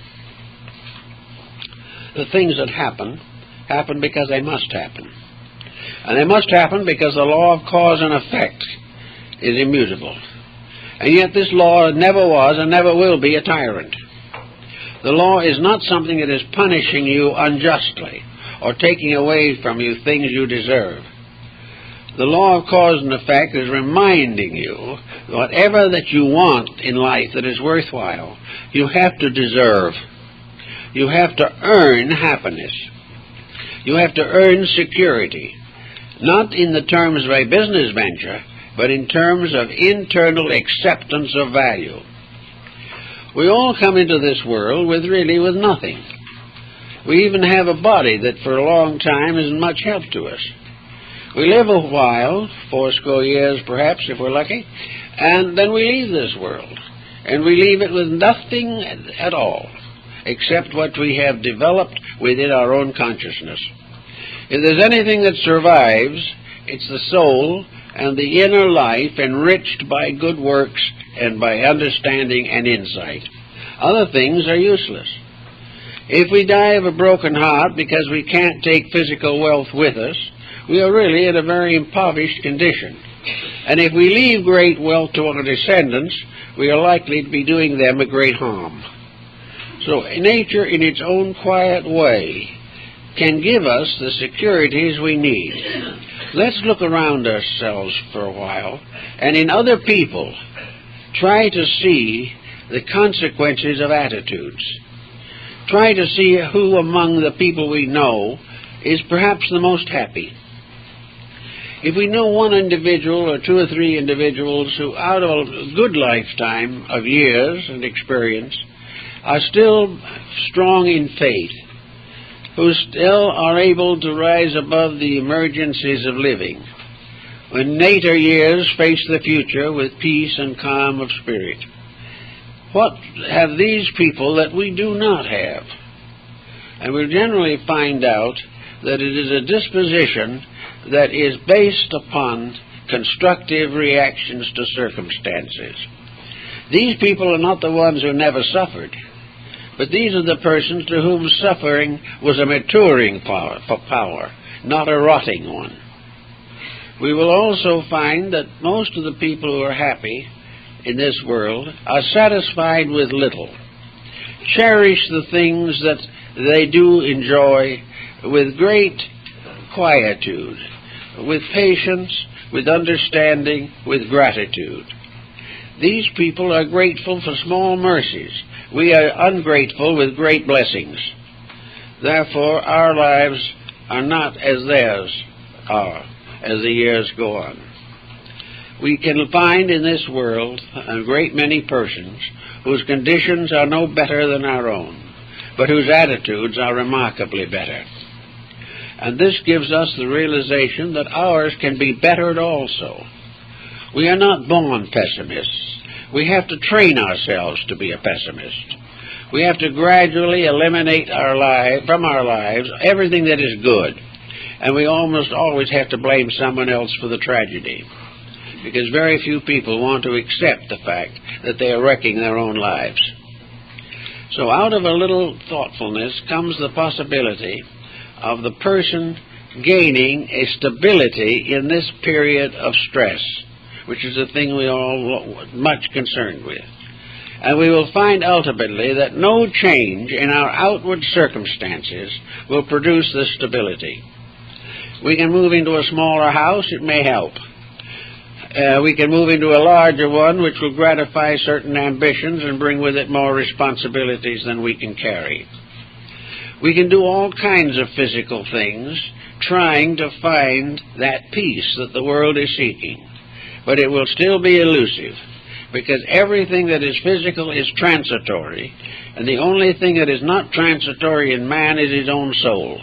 The things that happen because they must happen. And they must happen because the law of cause and effect is immutable. And yet this law never was and never will be a tyrant. The law is not something that is punishing you unjustly or taking away from you things you deserve. The law of cause and effect is reminding you whatever that you want in life that is worthwhile, you have to deserve. You have to earn happiness. You have to earn security, not in the terms of a business venture, but in terms of internal acceptance of value. We all come into this world with nothing. We even have a body that for a long time isn't much help to us. We live a while, 80 years perhaps if we're lucky, and then we leave this world. And we leave it with nothing at all, except what we have developed within our own consciousness. If there's anything that survives, it's the soul and the inner life enriched by good works and by understanding and insight. Other things are useless. If we die of a broken heart because we can't take physical wealth with us, we are really in a very impoverished condition. And if we leave great wealth to our descendants, we are likely to be doing them a great harm. So nature, in its own quiet way, can give us the securities we need. Let's look around ourselves for a while, and in other people, try to see the consequences of attitudes. Try to see who among the people we know is perhaps the most happy. If we know one individual or 2 or 3 individuals who, out of a good lifetime of years and experience, are still strong in faith, who still are able to rise above the emergencies of living, when later years face the future with peace and calm of spirit. What have these people that we do not have? And we'll generally find out that it is a disposition that is based upon constructive reactions to circumstances. These people are not the ones who never suffered, but these are the persons to whom suffering was a maturing power, not a rotting one. We will also find that most of the people who are happy in this world are satisfied with little, cherish the things that they do enjoy with great quietude, with patience, with understanding, with gratitude. These people are grateful for small mercies. We are ungrateful with great blessings. Therefore, our lives are not as theirs are as the years go on. We can find in this world a great many persons whose conditions are no better than our own, but whose attitudes are remarkably better. And this gives us the realization that ours can be bettered also. We are not born pessimists. We have to train ourselves to be a pessimist. We have to gradually eliminate from our lives everything that is good. And we almost always have to blame someone else for the tragedy, because very few people want to accept the fact that they are wrecking their own lives. So out of a little thoughtfulness comes the possibility of the person gaining a stability in this period of stress, which is a thing we are all much concerned with. And we will find ultimately that no change in our outward circumstances will produce this stability. We can move into a smaller house, it may help. We can move into a larger one, which will gratify certain ambitions and bring with it more responsibilities than we can carry. We can do all kinds of physical things, trying to find that peace that the world is seeking. But it will still be elusive, because everything that is physical is transitory, and the only thing that is not transitory in man is his own soul.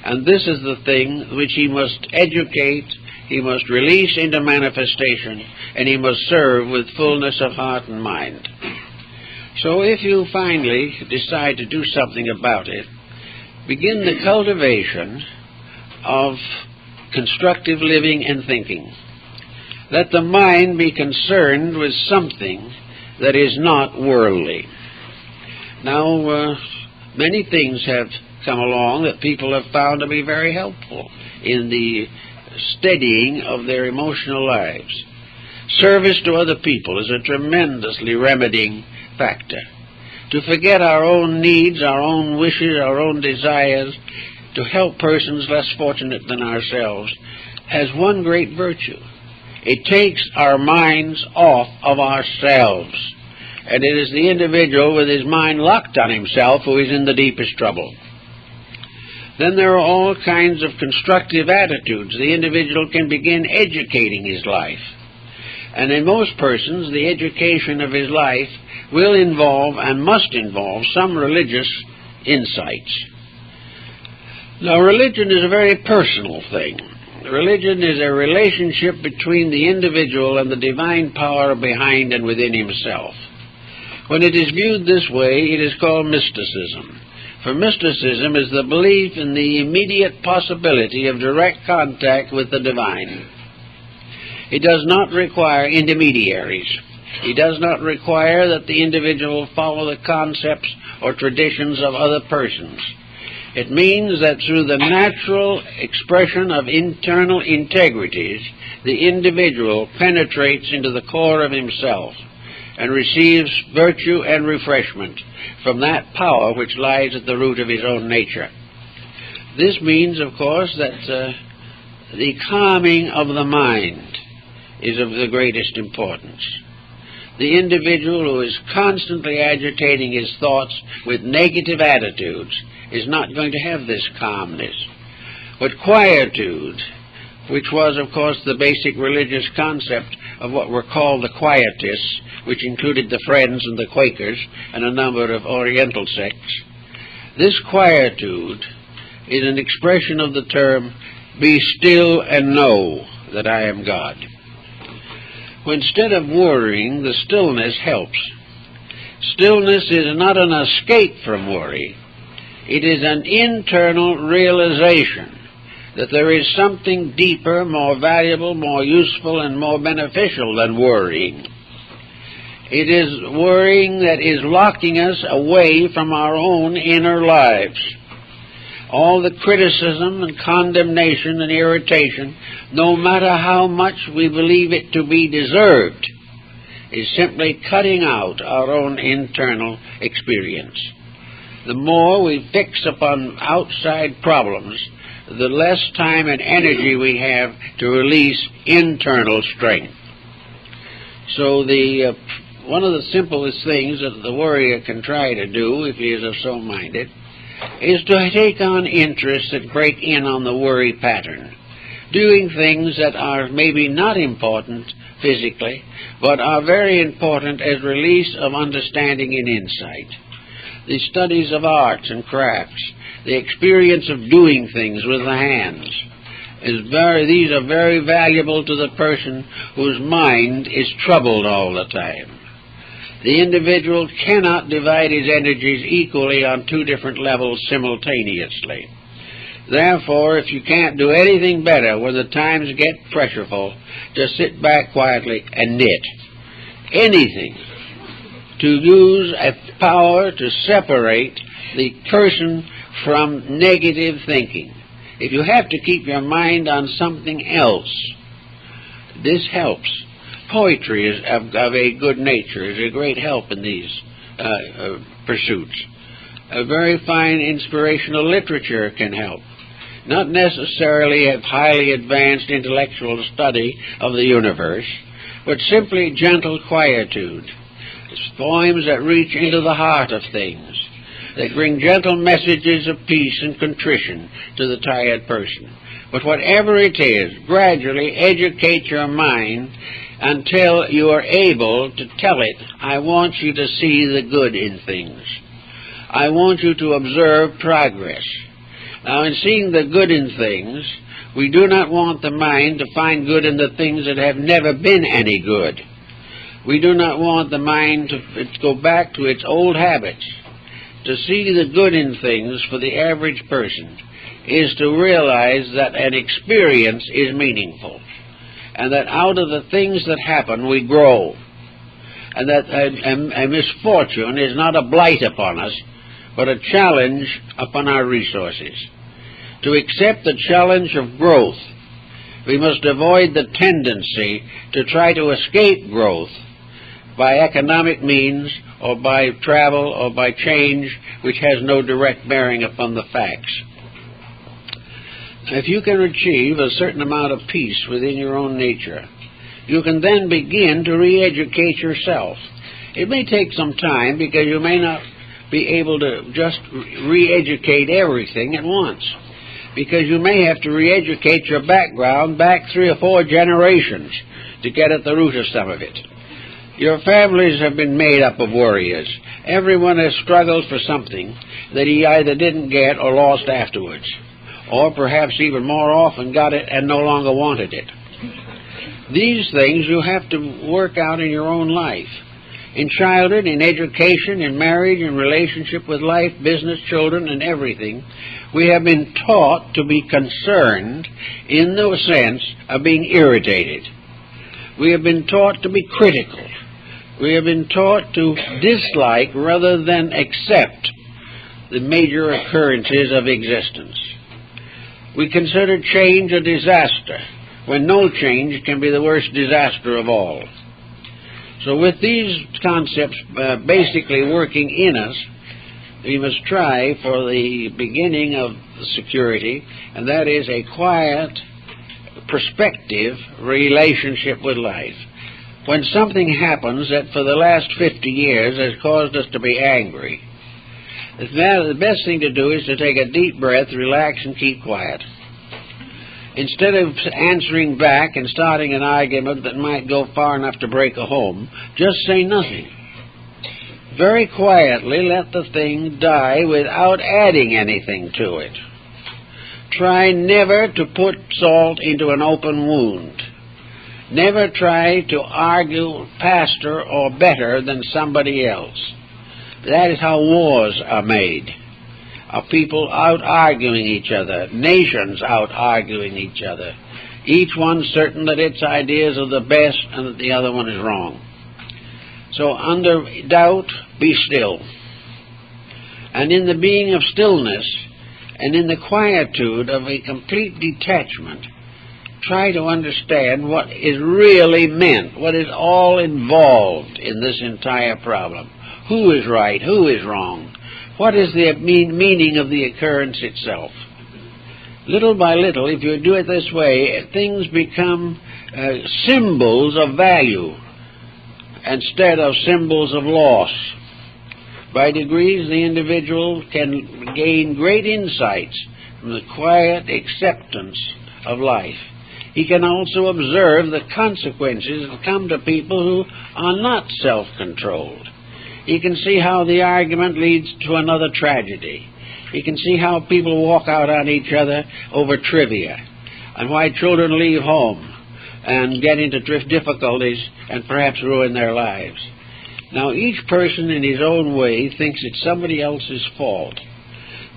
And this is the thing which he must educate, he must release into manifestation, and he must serve with fullness of heart and mind. So if you finally decide to do something about it, begin the cultivation of constructive living and thinking. Let the mind be concerned with something that is not worldly. Now, many things have come along that people have found to be very helpful in the steadying of their emotional lives. Service to other people is a tremendously remedying factor. To forget our own needs, our own wishes, our own desires, to help persons less fortunate than ourselves, has one great virtue. It takes our minds off of ourselves, and it is the individual with his mind locked on himself who is in the deepest trouble. Then there are all kinds of constructive attitudes. The individual can begin educating his life. And in most persons, the education of his life will involve and must involve some religious insights. Now, religion is a very personal thing. Religion is a relationship between the individual and the divine power behind and within himself. When it is viewed this way, it is called mysticism. For mysticism is the belief in the immediate possibility of direct contact with the divine. It does not require intermediaries. It does not require that the individual follow the concepts or traditions of other persons. It means that through the natural expression of internal integrities, the individual penetrates into the core of himself and receives virtue and refreshment from that power which lies at the root of his own nature. This means, of course, that the calming of the mind is of the greatest importance. The individual who is constantly agitating his thoughts with negative attitudes is not going to have this calmness. But quietude, which was, of course, the basic religious concept of what were called the Quietists, which included the Friends and the Quakers and a number of Oriental sects, this quietude is an expression of the term, "Be still and know that I am God." Instead of worrying, the stillness helps. Stillness is not an escape from worry. It is an internal realization that there is something deeper, more valuable, more useful, and more beneficial than worrying. It is worrying that is locking us away from our own inner lives. All the criticism and condemnation and irritation, no matter how much we believe it to be deserved, is simply cutting out our own internal experience. The more we fix upon outside problems, the less time and energy we have to release internal strength. So one of the simplest things that the worrier can try to do, if he is so minded, is to take on interests that break in on the worry pattern, doing things that are maybe not important physically, but are very important as release of understanding and insight. The studies of arts and crafts, the experience of doing things with the hands, these are very valuable to the person whose mind is troubled all the time. The individual cannot divide his energies equally on two different levels simultaneously. Therefore, if you can't do anything better when the times get pressureful, just sit back quietly and knit. Anything to use a power to separate the person from negative thinking. If you have to keep your mind on something else, this helps. Poetry is of a good nature, is a great help in these pursuits. A very fine inspirational literature can help. Not necessarily a highly advanced intellectual study of the universe, but simply gentle quietude. Poems that reach into the heart of things, that bring gentle messages of peace and contrition to the tired person. But whatever it is, gradually educate your mind until you are able to tell it, I want you to see the good in things. I want you to observe progress. Now, in seeing the good in things, we do not want the mind to find good in the things that have never been any good. We do not want the mind to go back to its old habits. To see the good in things for the average person is to realize that an experience is meaningful, and that out of the things that happen we grow, and that a misfortune is not a blight upon us, but a challenge upon our resources. To accept the challenge of growth, we must avoid the tendency to try to escape growth by economic means or by travel or by change which has no direct bearing upon the facts. If you can achieve a certain amount of peace within your own nature, you can then begin to re-educate yourself. It may take some time because you may not be able to just re-educate everything at once, because you may have to re-educate your background back 3 or 4 generations to get at the root of some of it. Your families have been made up of warriors. Everyone has struggled for something that he either didn't get or lost afterwards. or perhaps even more often got it and no longer wanted it. These things you have to work out in your own life. In childhood, in education, in marriage, in relationship with life, business, children, and everything, we have been taught to be concerned in the sense of being irritated. We have been taught to be critical. We have been taught to dislike rather than accept the major occurrences of existence. We consider change a disaster, when no change can be the worst disaster of all. So with these concepts basically working in us, we must try for the beginning of security, and that is a quiet, perspective relationship with life. When something happens that for the last 50 years has caused us to be angry, the best thing to do is to take a deep breath, relax, and keep quiet. Instead of answering back and starting an argument that might go far enough to break a home, just say nothing. Very quietly let the thing die without adding anything to it. Try never to put salt into an open wound. Never try to argue faster or better than somebody else. That is how wars are made. Of people out-arguing each other, nations out-arguing each other, each one certain that its ideas are the best and that the other one is wrong. So under doubt, be still. And in the being of stillness, and in the quietude of a complete detachment, try to understand what is really meant, what is all involved in this entire problem. Who is right? Who is wrong? What is the meaning of the occurrence itself? Little by little, if you do it this way, things become symbols of value instead of symbols of loss. By degrees, the individual can gain great insights from the quiet acceptance of life. He can also observe the consequences that come to people who are not self-controlled. He can see how the argument leads to another tragedy. He can see how people walk out on each other over trivia, and why children leave home and get into difficulties and perhaps ruin their lives. Now, each person in his own way thinks it's somebody else's fault,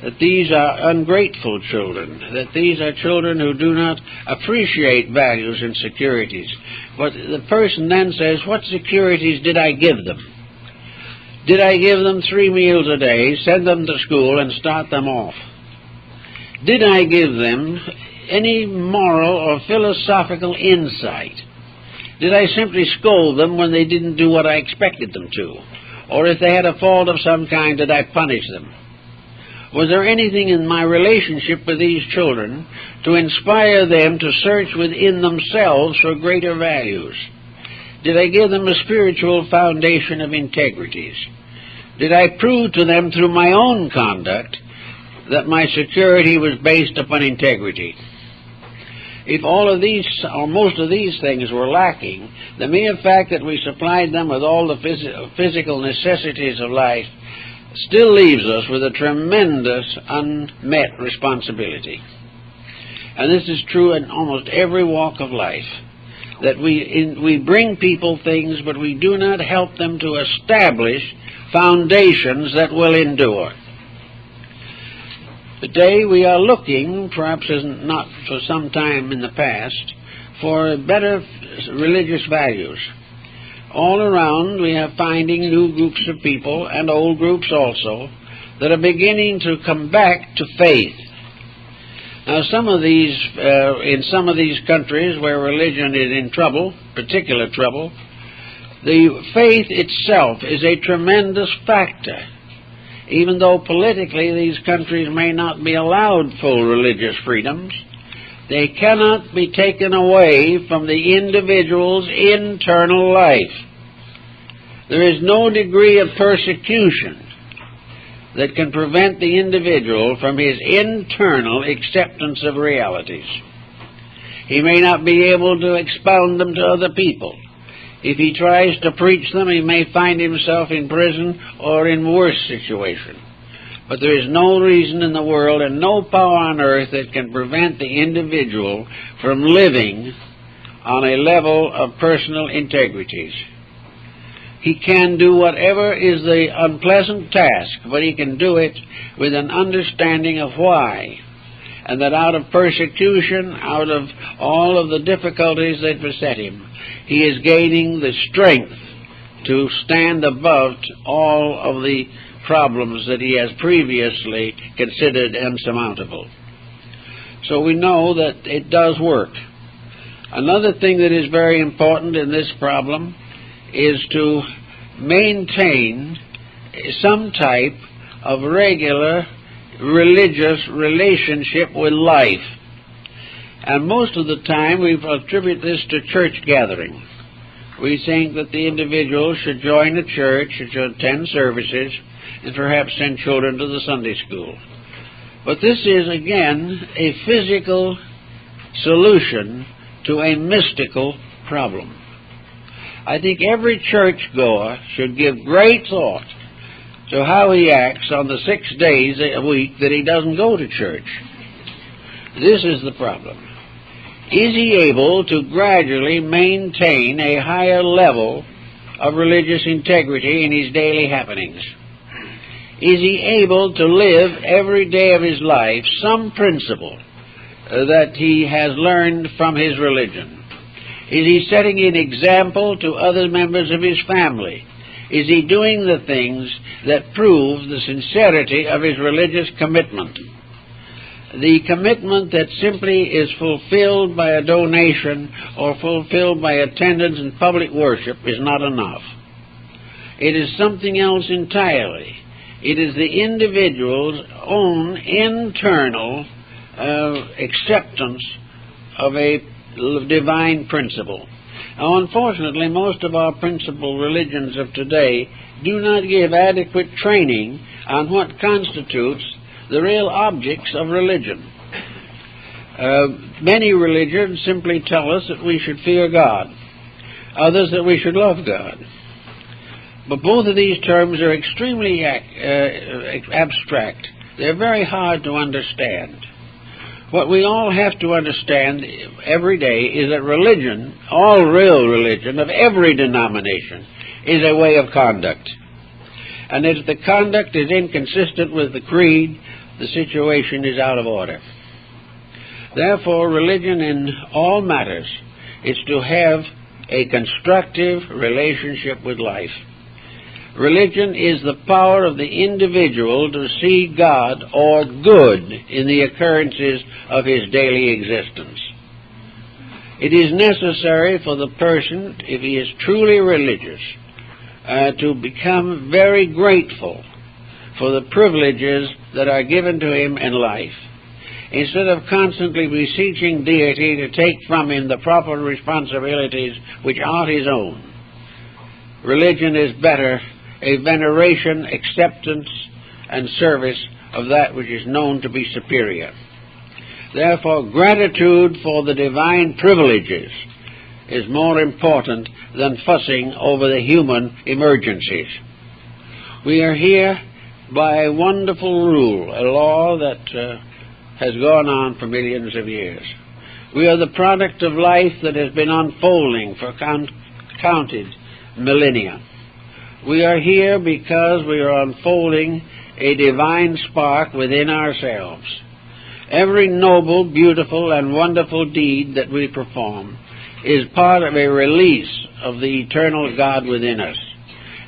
that these are ungrateful children, that these are children who do not appreciate values and securities. But the person then says, what securities did I give them? Did I give them 3 meals a day, send them to school, and start them off? Did I give them any moral or philosophical insight? Did I simply scold them when they didn't do what I expected them to? Or if they had a fault of some kind, did I punish them? Was there anything in my relationship with these children to inspire them to search within themselves for greater values? Did I give them a spiritual foundation of integrities? Did I prove to them through my own conduct that my security was based upon integrity? If all of these, or most of these things were lacking, the mere fact that we supplied them with all the physical necessities of life still leaves us with a tremendous unmet responsibility. And this is true in almost every walk of life, that we bring people things, but we do not help them to establish foundations that will endure. Today we are looking, perhaps not for some time in the past, for better religious values. All around we are finding new groups of people, and old groups also, that are beginning to come back to faith. Now, in some of these countries where religion is in trouble, particular trouble, the faith itself is a tremendous factor. Even though politically these countries may not be allowed full religious freedoms, they cannot be taken away from the individual's internal life. There is no degree of persecution that can prevent the individual from his internal acceptance of realities. He may not be able to expound them to other people. If he tries to preach them, he may find himself in prison or in worse situation. But there is no reason in the world and no power on earth that can prevent the individual from living on a level of personal integrities. He can do whatever is the unpleasant task, but he can do it with an understanding of why, and that out of persecution, out of all of the difficulties that beset him, he is gaining the strength to stand above all of the problems that he has previously considered insurmountable. So we know that it does work. Another thing that is very important in this problem is to maintain some type of regular religious relationship with life. And most of the time we attribute this to church gathering. We think that the individual should join a church, should attend services, and perhaps send children to the Sunday school. But this is, again, a physical solution to a mystical problem. I think every churchgoer should give great thought to how he acts on the 6 days a week that he doesn't go to church. This is the problem. Is he able to gradually maintain a higher level of religious integrity in his daily happenings? Is he able to live every day of his life some principle that he has learned from his religion? Is he setting an example to other members of his family? Is he doing the things that prove the sincerity of his religious commitment? The commitment that simply is fulfilled by a donation or fulfilled by attendance in public worship is not enough. It is something else entirely. It is the individual's own internal acceptance of a divine principle. Now, unfortunately, most of our principal religions of today do not give adequate training on what constitutes the real objects of religion. Many religions simply tell us that we should fear God, others that we should love God. But both of these terms are extremely abstract. They're very hard to understand. What we all have to understand every day is that religion, all real religion of every denomination, is a way of conduct. And if the conduct is inconsistent with the creed, the situation is out of order. Therefore, religion in all matters is to have a constructive relationship with life. Religion is the power of the individual to see God or good in the occurrences of his daily existence. It is necessary for the person, if he is truly religious, to become very grateful for the privileges that are given to him in life, instead of constantly beseeching deity to take from him the proper responsibilities which are his own. Religion is better a veneration, acceptance, and service of that which is known to be superior. Therefore, gratitude for the divine privileges is more important than fussing over the human emergencies. We are here by a wonderful rule, a law that has gone on for millions of years. We are the product of life that has been unfolding for counted millennia. We are here because we are unfolding a divine spark within ourselves. Every noble, beautiful, and wonderful deed that we perform is part of a release of the eternal God within us.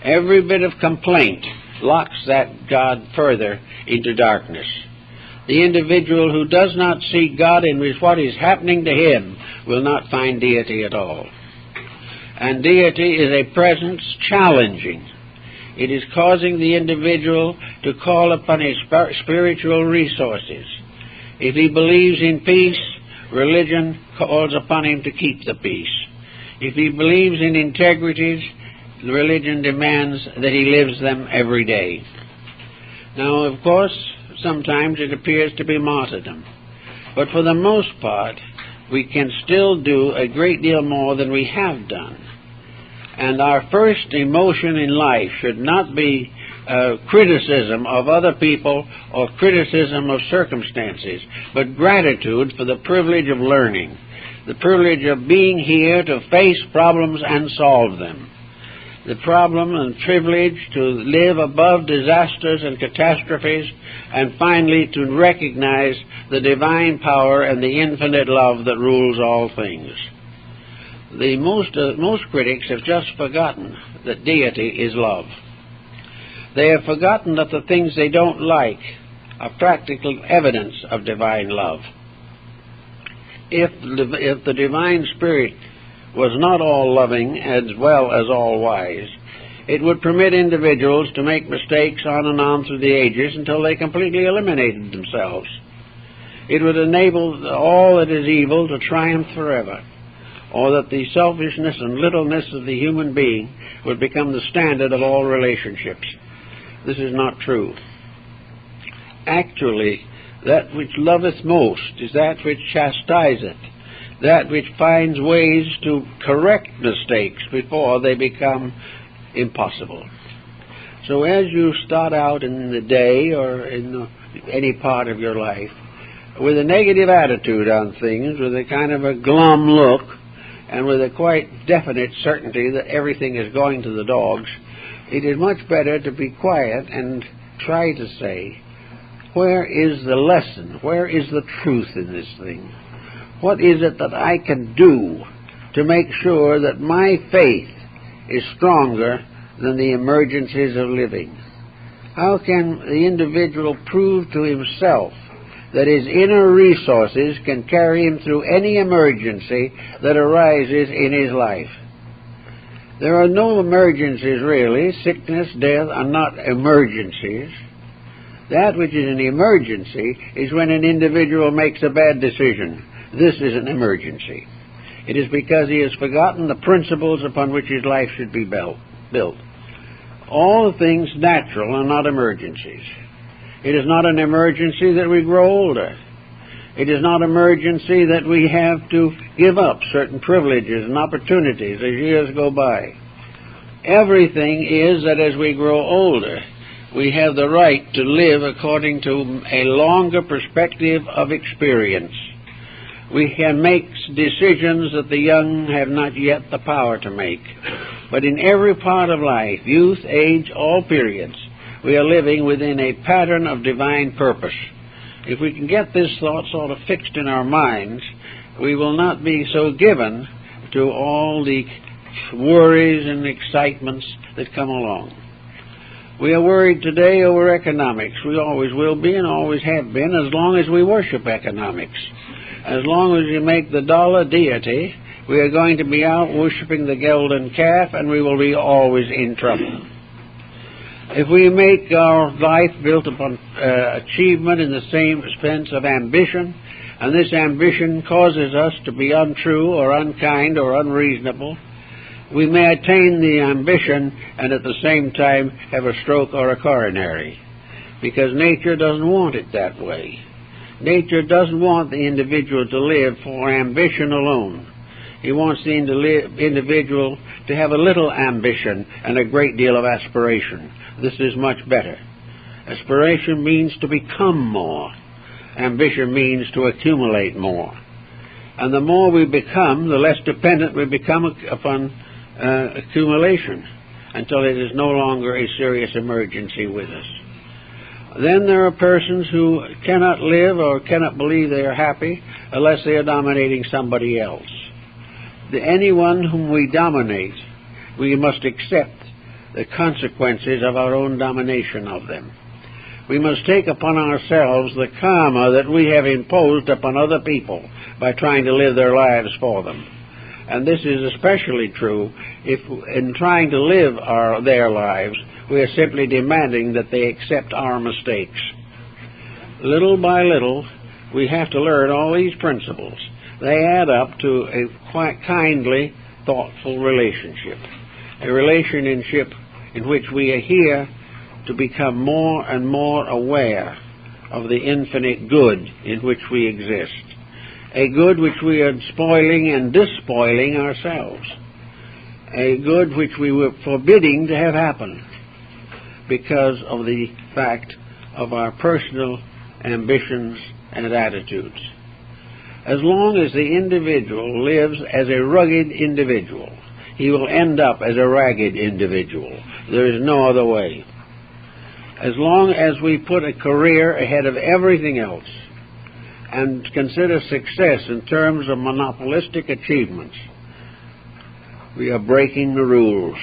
Every bit of complaint locks that God further into darkness. The individual who does not see God in what is happening to him will not find deity at all. And deity is a presence challenging. It is causing the individual to call upon his spiritual resources. If he believes in peace, religion calls upon him to keep the peace. If he believes in integrities, religion demands that he lives them every day. Now, of course, sometimes it appears to be martyrdom. But for the most part, we can still do a great deal more than we have done. And our first emotion in life should not be criticism of other people or criticism of circumstances, but gratitude for the privilege of learning, the privilege of being here to face problems and solve them, the problem and privilege to live above disasters and catastrophes, and finally to recognize the divine power and the infinite love that rules all things. Most critics have just forgotten that deity is love. They have forgotten that the things they don't like are practical evidence of divine love. If the divine spirit was not all loving as well as all wise, it would permit individuals to make mistakes on and on through the ages until they completely eliminated themselves. It would enable all that is evil to triumph forever, or that the selfishness and littleness of the human being would become the standard of all relationships. This is not true. Actually, that which loveth most is that which chastiseth, that which finds ways to correct mistakes before they become impossible. So as you start out in the day or in any part of your life with a negative attitude on things, with a kind of a glum look, and with a quite definite certainty that everything is going to the dogs, it is much better to be quiet and try to say, where is the lesson? Where is the truth in this thing? What is it that I can do to make sure that my faith is stronger than the emergencies of living? How can the individual prove to himself that his inner resources can carry him through any emergency that arises in his life? There are no emergencies really. Sickness, death are not emergencies. That which is an emergency is when an individual makes a bad decision. This is an emergency. It is because he has forgotten the principles upon which his life should be built. All things natural are not emergencies. It is not an emergency that we grow older. It is not an emergency that we have to give up certain privileges and opportunities as years go by. Everything is that as we grow older, we have the right to live according to a longer perspective of experience. We can make decisions that the young have not yet the power to make. But in every part of life, youth, age, all periods, we are living within a pattern of divine purpose. If we can get this thought sort of fixed in our minds, we will not be so given to all the worries and excitements that come along. We are worried today over economics. We always will be and always have been as long as we worship economics. As long as you make the dollar deity, we are going to be out worshiping the golden calf, and we will be always in trouble. If we make our life built upon achievement in the same sense of ambition, and this ambition causes us to be untrue or unkind or unreasonable, we may attain the ambition and at the same time have a stroke or a coronary, because nature doesn't want it that way. Nature doesn't want the individual to live for ambition alone. He wants the individual to have a little ambition and a great deal of aspiration. This is much better. Aspiration means to become more. Ambition means to accumulate more. And the more we become, the less dependent we become upon accumulation, until it is no longer a serious emergency with us. Then there are persons who cannot live or cannot believe they are happy unless they are dominating somebody else. Anyone whom we dominate, we must accept the consequences of our own domination of them. We must take upon ourselves the karma that we have imposed upon other people by trying to live their lives for them. And this is especially true if, in trying to live their lives, we are simply demanding that they accept our mistakes. Little by little, we have to learn all these principles. They add up to a quite kindly, thoughtful relationship. A relationship in which we are here to become more and more aware of the infinite good in which we exist. A good which we are spoiling and despoiling ourselves. A good which we were forbidding to have happen. because of the fact of our personal ambitions and attitudes. As long as the individual lives as a rugged individual, he will end up as a ragged individual. There is no other way. As long as we put a career ahead of everything else and consider success in terms of monopolistic achievements, we are breaking the rules.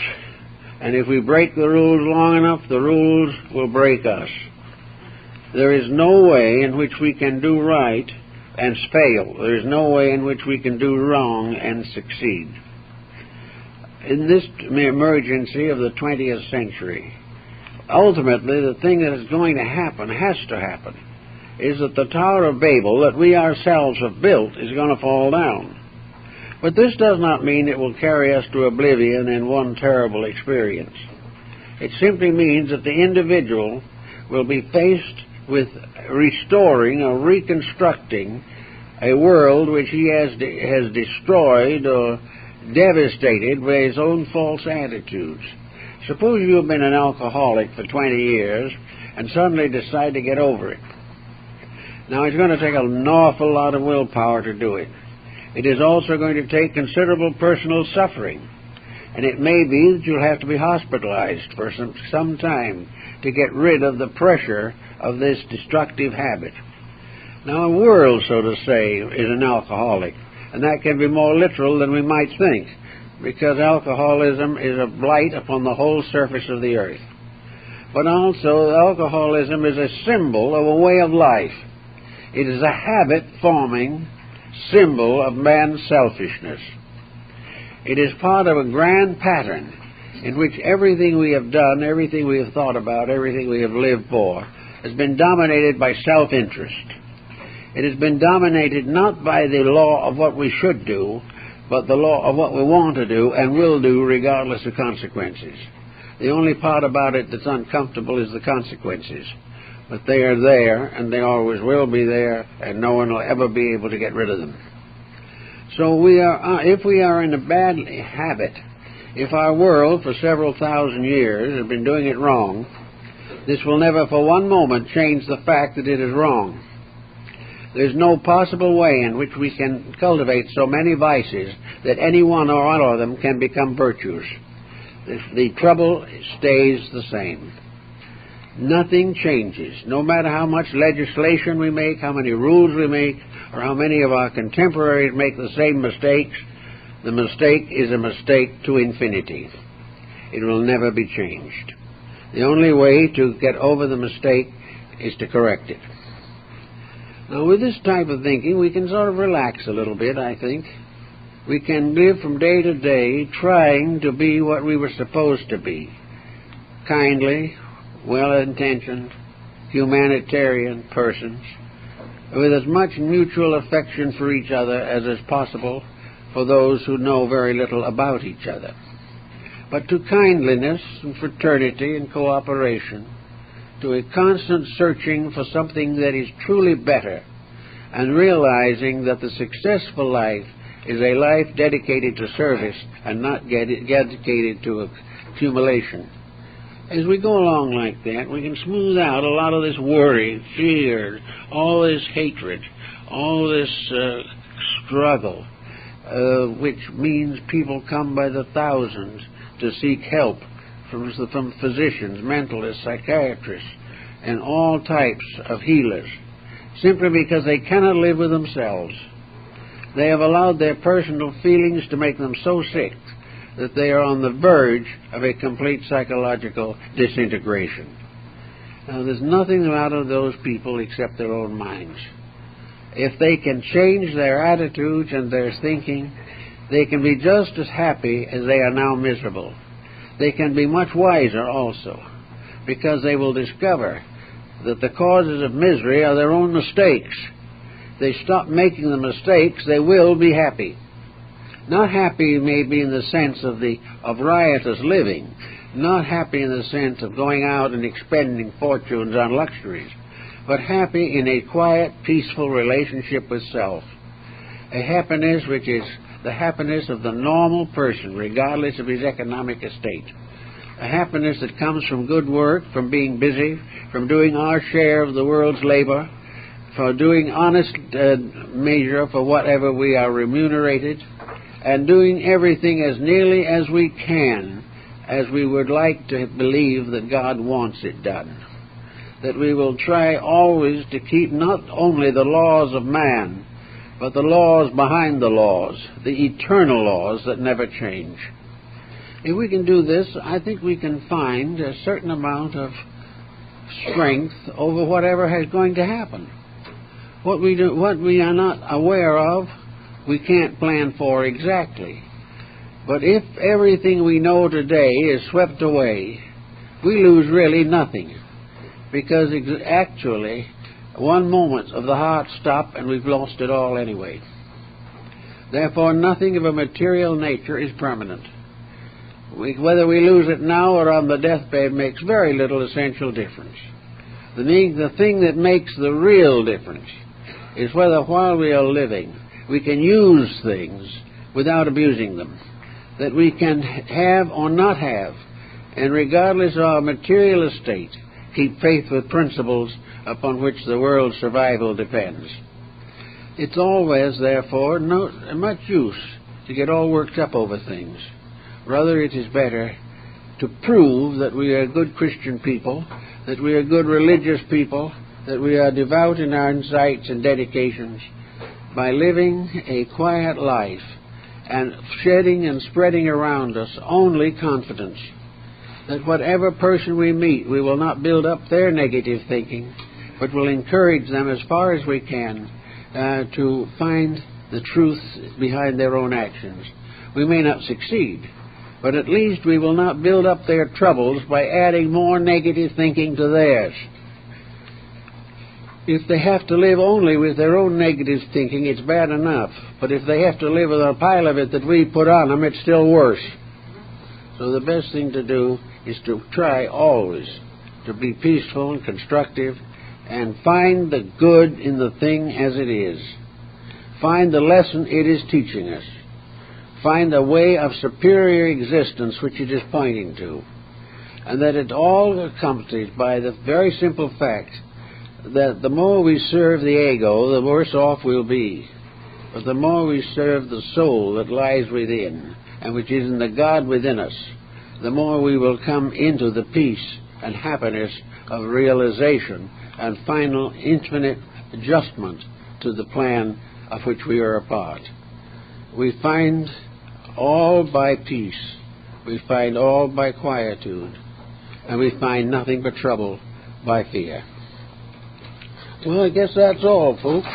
And if we break the rules long enough, the rules will break us. There is no way in which we can do right and fail. There is no way in which we can do wrong and succeed. In this emergency of the 20th century, ultimately the thing that is going to happen, has to happen, is that the Tower of Babel that we ourselves have built is going to fall down. But this does not mean it will carry us to oblivion in one terrible experience. It simply means that the individual will be faced with restoring or reconstructing a world which he has destroyed or devastated by his own false attitudes. Suppose you have been an alcoholic for 20 years and suddenly decide to get over it. Now, it's going to take an awful lot of willpower to do it. It is also going to take considerable personal suffering. And it may be that you'll have to be hospitalized for some time to get rid of the pressure of this destructive habit. Now, a world, so to say, is an alcoholic. And that can be more literal than we might think, because alcoholism is a blight upon the whole surface of the earth. But also, alcoholism is a symbol of a way of life. It is a habit-forming symbol of man's selfishness. It is part of a grand pattern in which everything we have done, everything we have thought about, everything we have lived for, has been dominated by self-interest. It has been dominated not by the law of what we should do, but the law of what we want to do and will do regardless of consequences. The only part about it that's uncomfortable is the consequences. But they are there, and they always will be there, and no one will ever be able to get rid of them. So if we are in a bad habit, if our world for several thousand years has been doing it wrong, this will never for one moment change the fact that it is wrong. There's no possible way in which we can cultivate so many vices that any one or all of them can become virtues. The trouble stays the same. Nothing changes. No matter how much legislation we make, how many rules we make, or how many of our contemporaries make the same mistakes, the mistake is a mistake to infinity. It will never be changed. The only way to get over the mistake is to correct it. Now, with this type of thinking, we can sort of relax a little bit, I think. We can live from day to day trying to be what we were supposed to be. Kindly, well-intentioned, humanitarian persons, with as much mutual affection for each other as is possible for those who know very little about each other. But to kindliness and fraternity and cooperation, to a constant searching for something that is truly better, and realizing that the successful life is a life dedicated to service and not dedicated to accumulation. As we go along like that, we can smooth out a lot of this worry, fear, all this hatred, all this struggle, which means people come by the thousands to seek help from physicians, mentalists, psychiatrists, and all types of healers, simply because they cannot live with themselves. They have allowed their personal feelings to make them so sick that they are on the verge of a complete psychological disintegration. Now, there's nothing out of those people except their own minds. If they can change their attitudes and their thinking, they can be just as happy as they are now miserable. They can be much wiser also, because they will discover that the causes of misery are their own mistakes. If they stop making the mistakes, they will be happy. Not happy maybe in the sense of riotous living, not happy in the sense of going out and expending fortunes on luxuries, but happy in a quiet, peaceful relationship with self. A happiness which is the happiness of the normal person, regardless of his economic estate. a happiness that comes from good work, from being busy, from doing our share of the world's labor, for doing honest measure for whatever we are remunerated, and doing everything as nearly as we can, as we would like to believe that God wants it done. That we will try always to keep not only the laws of man, but the laws behind the laws, the eternal laws that never change. If we can do this, I think we can find a certain amount of strength over whatever is going to happen. What we are not aware of, we can't plan for exactly. But if everything we know today is swept away, we lose really nothing. Because actually, one moment of the heart stop and we've lost it all anyway. Therefore, nothing of a material nature is permanent. Whether we lose it now or on the deathbed makes very little essential difference. The thing that makes the real difference is whether while we are living we can use things without abusing them, that we can have or not have, and regardless of our material estate, keep faith with principles upon which the world's survival depends. It's always, therefore, not much use to get all worked up over things. Rather, it is better to prove that we are good Christian people, that we are good religious people, that we are devout in our insights and dedications, by living a quiet life and shedding and spreading around us only confidence. That whatever person we meet, we will not build up their negative thinking, but will encourage them as far as we can to find the truth behind their own actions. We may not succeed, but at least we will not build up their troubles by adding more negative thinking to theirs. If they have to live only with their own negative thinking, it's bad enough. But if they have to live with a pile of it that we put on them, it's still worse. So the best thing to do is to try always to be peaceful and constructive and find the good in the thing as it is. Find the lesson it is teaching us. Find a way of superior existence which it is pointing to. And that it's all accomplished by the very simple fact that the more we serve the ego, the worse off we'll be. But the more we serve the soul that lies within, and which is in the God within us, the more we will come into the peace and happiness of realization and final infinite adjustment to the plan of which we are a part. We find all by peace, we find all by quietude, and we find nothing but trouble by fear. Well, I guess that's all, folks.